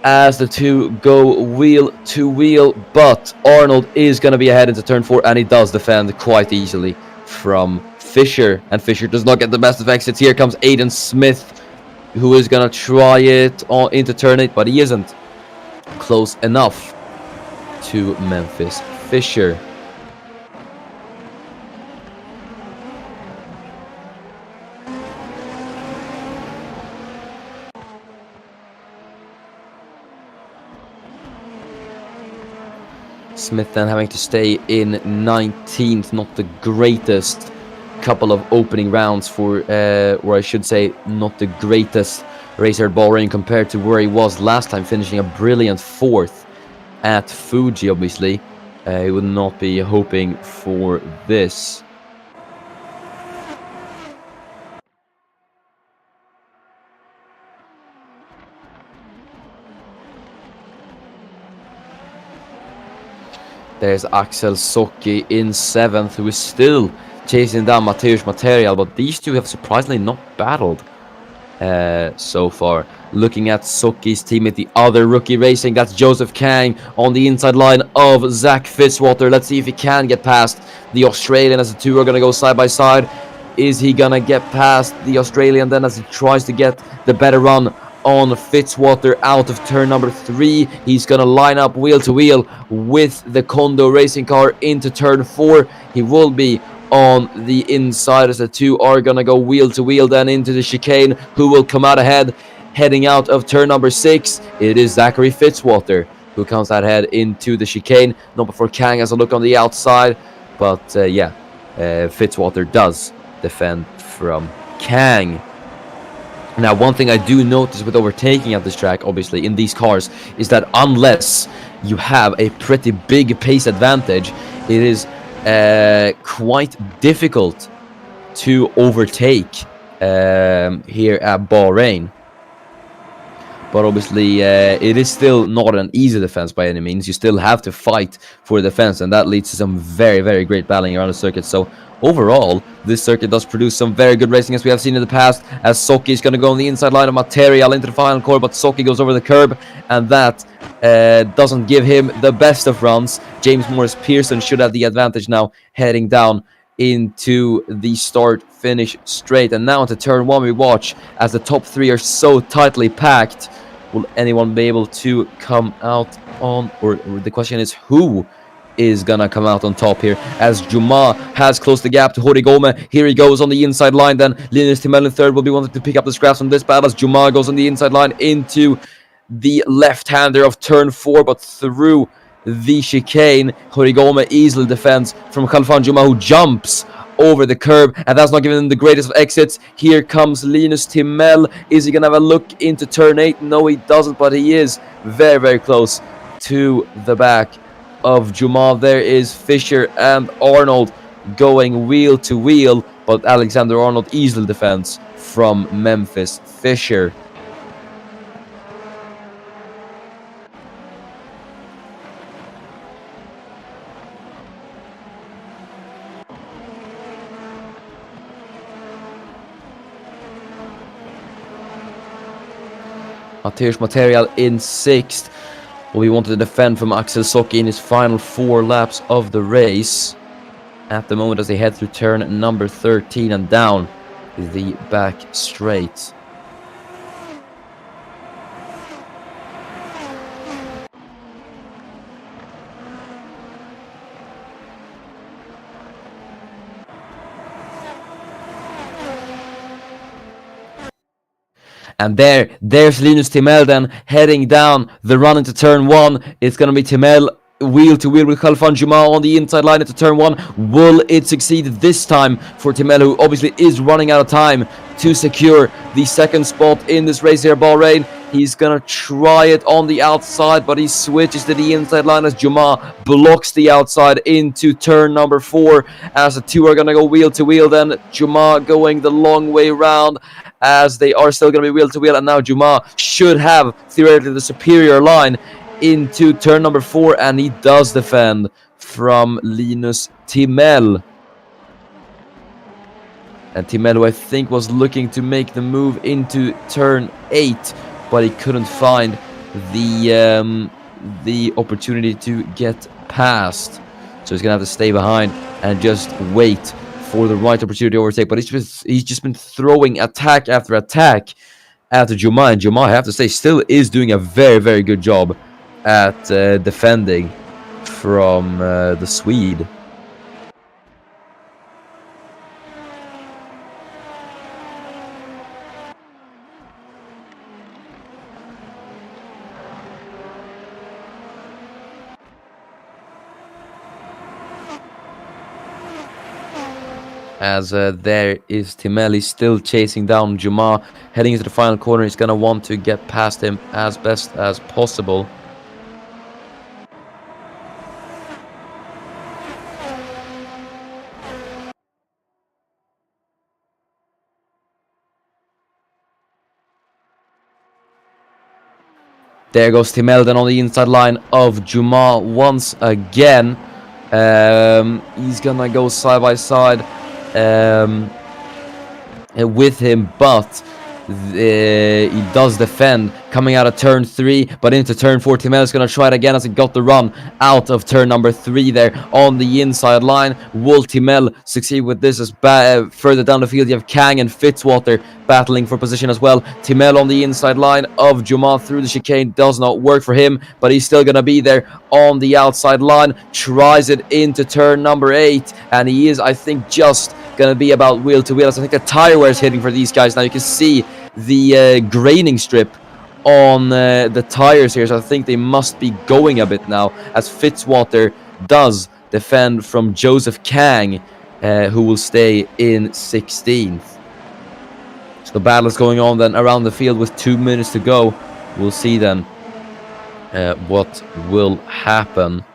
as the two go wheel to wheel? But Arnold is going to be ahead into turn 4, and he does defend quite easily from Fischer. And Fischer does not get the best of exits. Here comes Aiden Smith, who is going to try it into turn 8, but he isn't close enough to Memphis Fischer. Smith then having to stay in 19th, not the greatest couple of opening rounds for, or I should say, not the greatest racer at Bahrain compared to where he was last time, finishing a brilliant 4th at Fuji. Obviously, he would not be hoping for this. There's Axel Socki in 7th, who is still chasing down Mateusz Material, but these two have surprisingly not battled so far. Looking at Socki's teammate, the other rookie racing, that's Joseph Kang on the inside line of Zach Fitzwater. Let's see if he can get past the Australian as the two are going to go side by side. Is he going to get past the Australian then as he tries to get the better run on Fitzwater out of turn number 3? He's going to line up wheel to wheel with the Kondo racing car into turn 4. He will be on the inside as the two are going to go wheel to wheel then into the chicane. Who will come out ahead heading out of turn number 6? It is Zachary Fitzwater who comes out ahead into the chicane. Not before Kang has a look on the outside, but Fitzwater does defend from Kang. Now, one thing I do notice with overtaking at this track, obviously, in these cars, is that unless you have a pretty big pace advantage, it is quite difficult to overtake here at Bahrain. But obviously, it is still not an easy defense by any means. You still have to fight for defense, and that leads to some very, very great battling around the circuit. So overall, this circuit does produce some very good racing as we have seen in the past, as Socki is going to go on the inside line of Material into the final corner, but Socki goes over the curb, and that doesn't give him the best of runs. James Morris Pearson should have the advantage now, heading down into the start-finish straight. And now into turn 1 we watch as the top 3 are so tightly packed. Will anyone be able to come out on, or the question is who is gonna come out on top here, as Juma has closed the gap to Horigome. Here he goes on the inside line then. Linus Timell in 3rd will be wanting to pick up the scraps from this battle as Juma goes on the inside line into the left-hander of turn 4, but through the chicane. Horigome easily defends from Khalfan Juma, who jumps over the curb, and that's not giving him the greatest of exits. Here comes Linus Timell. Is he gonna have a look into turn 8? No, he doesn't, but he is very, very close to the back of Juma. There is Fischer and Arnold going wheel to wheel, but Alexander Arnold easily defends from Memphis Fischer. Mateusz Material in 6th. We wanted to defend from Axel Socki in his final 4 laps of the race. At the moment as they head through turn number 13 and down the back straight. And there's Linus Timell then heading down the run into turn 1. It's going to be Timell wheel to wheel with Khalfan Juma on the inside line into turn 1. Will it succeed this time for Timell, who obviously is running out of time to secure the 2nd spot in this race here at Bahrain? He's gonna try it on the outside, but he switches to the inside line as Juma blocks the outside into turn number 4. As the two are gonna go wheel to wheel, then Juma going the long way round, as they are still gonna be wheel to wheel, and now Juma should have theoretically the superior line into turn number 4, and he does defend from Linus Timell. And Timell, who I think was looking to make the move into turn 8, but he couldn't find the opportunity to get past. So he's gonna have to stay behind and just wait for the right opportunity to overtake. But he's just been throwing attack after attack after Juma, and Juma, I have to say, still is doing a very, very good job at defending from the Swede. As there is Timell, still chasing down Juma, heading into the final corner. He's going to want to get past him as best as possible. There goes Timell then on the inside line of Juma once again. He's going to go side by side with him, but he does defend coming out of turn 3, but into turn 4. Timell is going to try it again as he got the run out of turn number 3 there on the inside line. Will Timell succeed with this? As further down the field you have Kang and Fitzwater battling for position as well. Timell on the inside line of Juma through the chicane, does not work for him, but he's still going to be there on the outside line. Tries it into turn number 8, and he is, I think, just going to be about wheel to wheel. So I think the tire wear is hitting for these guys now. You can see the graining strip on the tires here, so I think they must be going a bit now, as Fitzwater does defend from Joseph Kang, who will stay in 16th. So the battle is going on then around the field with 2 minutes to go. We'll see then what will happen.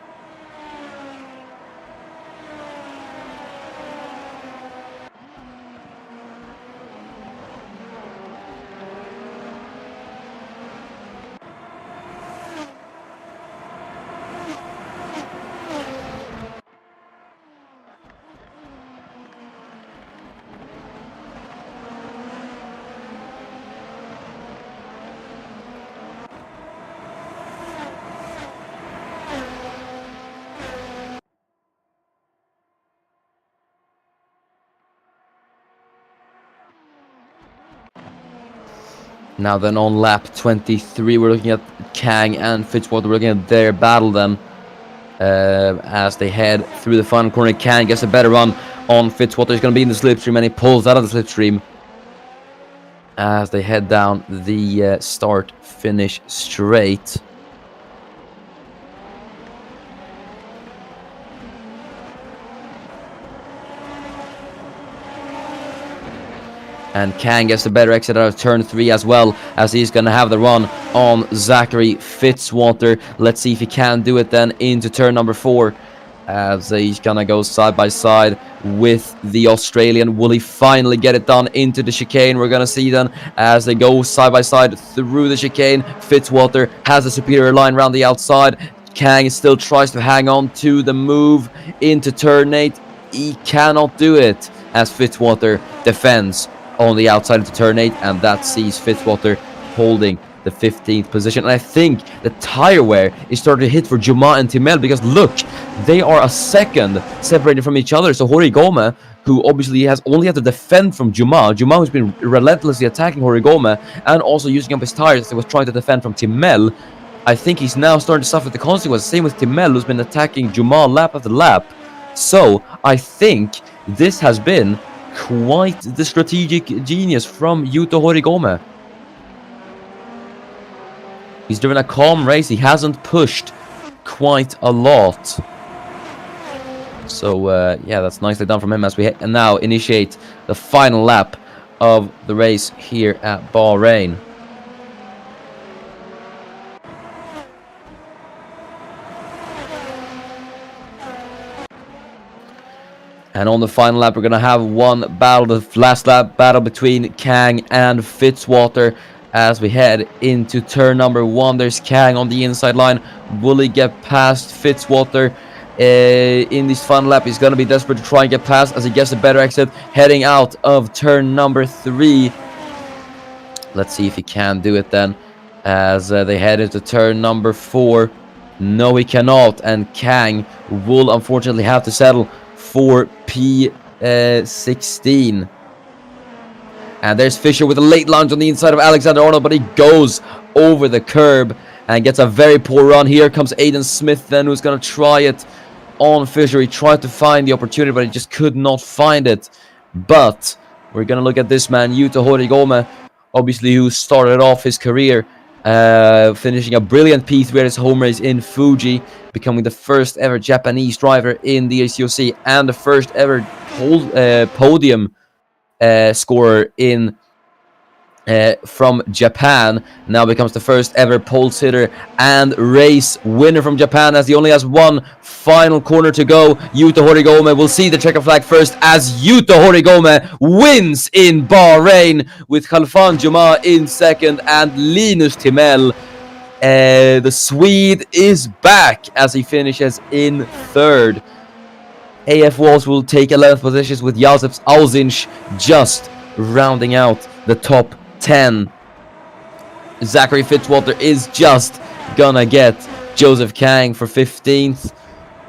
Now then on lap 23, we're looking at Kang and Fitzwater. We're looking at their battle then as they head through the final corner. Kang gets a better run on Fitzwater. He's going to be in the slipstream, and he pulls out of the slipstream as they head down the start-finish straight. And Kang gets the better exit out of turn 3 as well, as he's going to have the run on Zachary Fitzwater. Let's see if he can do it then into turn number 4, as he's going to go side by side with the Australian. Will he finally get it done into the chicane? We're going to see then as they go side by side through the chicane. Fitzwater has a superior line around the outside. Kang still tries to hang on to the move into turn 8. He cannot do it as Fitzwater defends on the outside into turn 8, and that sees Fitzwater holding the 15th position. And I think the tire wear is starting to hit for Juma and Timell, because look, they are a second separated from each other. So Horigome, who obviously has only had to defend from Juma who's been relentlessly attacking Horigome and also using up his tires as he was trying to defend from Timell, I think he's now starting to suffer the consequences. Same with Timell, who's been attacking Juma lap after lap. So I think this has been quite the strategic genius from Yuto Horigome. He's driven a calm race. He hasn't pushed quite a lot. So yeah, that's nicely done from him as we now initiate the final lap of the race here at Bahrain. And on the final lap, we're going to have one battle, the last lap battle between Kang and Fitzwater as we head into turn number 1. There's Kang on the inside line. Will he get past Fitzwater in this final lap? He's going to be desperate to try and get past as he gets a better exit heading out of turn number 3. Let's see if he can do it then as they head into turn number 4. No, he cannot, and Kang will unfortunately have to settle for P16. And there's Fisher with a late lunge on the inside of Alexander Arnold, but he goes over the curb and gets a very poor run. Here comes Aiden Smith then, who's going to try it on Fisher. He tried to find the opportunity, but he just could not find it. But we're going to look at this man, Yuta Horigome, obviously, who started off his career finishing a brilliant P3 at his home race in Fuji, becoming the first ever Japanese driver in the ACOC and the first ever podium scorer in from Japan. Now becomes the first ever pole sitter and race winner from Japan, as he only has one final corner to go. Yuta Horigome will see the checker flag first as Yuta Horigome wins in Bahrain with Khalfan Juma in second and Linus Timell. The Swede is back as he finishes in third. AF Walsh will take 11th positions with Josef Auzinch just rounding out the top 10. Zachary Fitzwater is just gonna get Joseph Kang for 15th.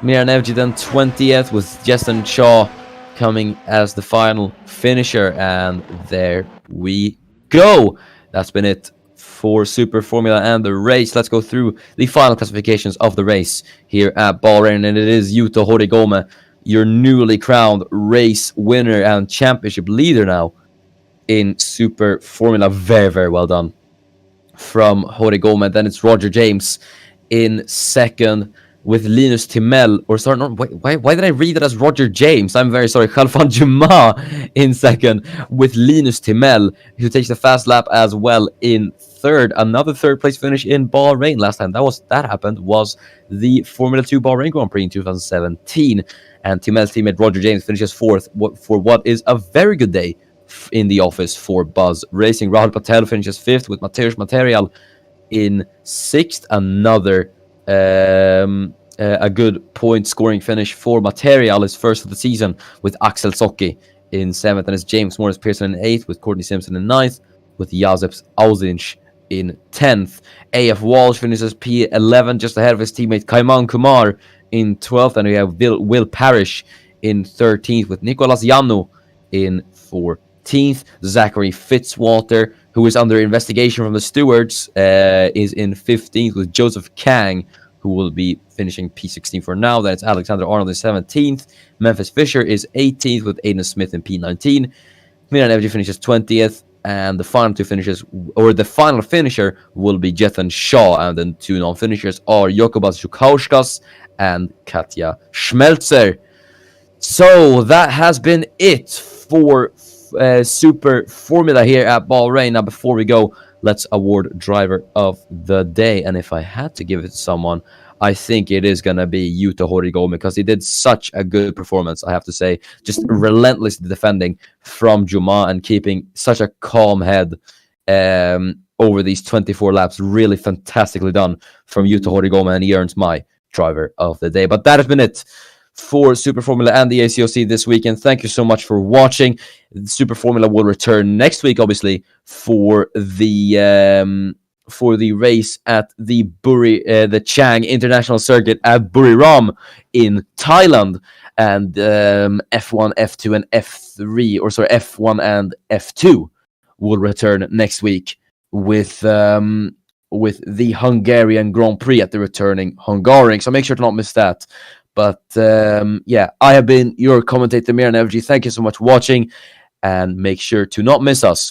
Miran Evji then 20th, with Justin Shaw coming as the final finisher. And there we go. That's been it for Super Formula and the race. Let's go through the final classifications of the race here at Bahrain. And it is Yuta Horigome, your newly crowned race winner and championship leader now in Super Formula. Very, very well done from Horigome. Then it's Roger James in second with Linus Timell, or sorry, not, why did I read it as Roger James? I'm very sorry. Khalfan Juma in second with Linus Timell, who takes the fast lap as well in third. Another third place finish in Bahrain. Last time that happened was the Formula 2 Bahrain Grand Prix in 2017. And Timell's teammate Roger James finishes fourth for what is a very good day in the office for Buzz Racing. Rahul Patel finishes fifth with Mateusz Material in sixth. Another a good point scoring finish for Material, his first of the season, with Axel Socki in seventh. And it's James Morris Pearson in eighth, with Courtney Simpson in ninth, with Josef Auzinch in 10th. AF Walsh finishes P11, just ahead of his teammate Kaiman Kumar in 12th. And we have Will Parrish in 13th, with Nicolas Yanu in 14th. Zachary Fitzwater, who is under investigation from the stewards, is in 15th, with Joseph Kang, who will be finishing P16 for now. Then it's Alexander Arnold in 17th. Memphis Fisher is 18th, with Aiden Smith in P19. Miran Evji finishes 20th. And the final two finishes, or the final finisher, will be Jethan Shaw. And then two non-finishers are Jokubas Zhukauskas and Katja Schmelzer. So that has been it for Super Formula here at Bahrain. Now, before we go, let's award driver of the day. And if I had to give it to someone, I think it is going to be Yuta Horigome, because he did such a good performance, I have to say. Just relentlessly defending from Juma and keeping such a calm head over these 24 laps. Really fantastically done from Yuta Horigome, and he earns my driver of the day. But that has been it for Super Formula and the ACOC this weekend. Thank you so much for watching. Super Formula will return next week, obviously, for the race at the the Chang International Circuit at Buriram in Thailand, and F1, F2, and F1 and F2 will return next week with the Hungarian Grand Prix at the returning Hungaroring. So make sure to not miss that. But yeah, I have been your commentator, Miran Evji. Thank you so much for watching, and make sure to not miss us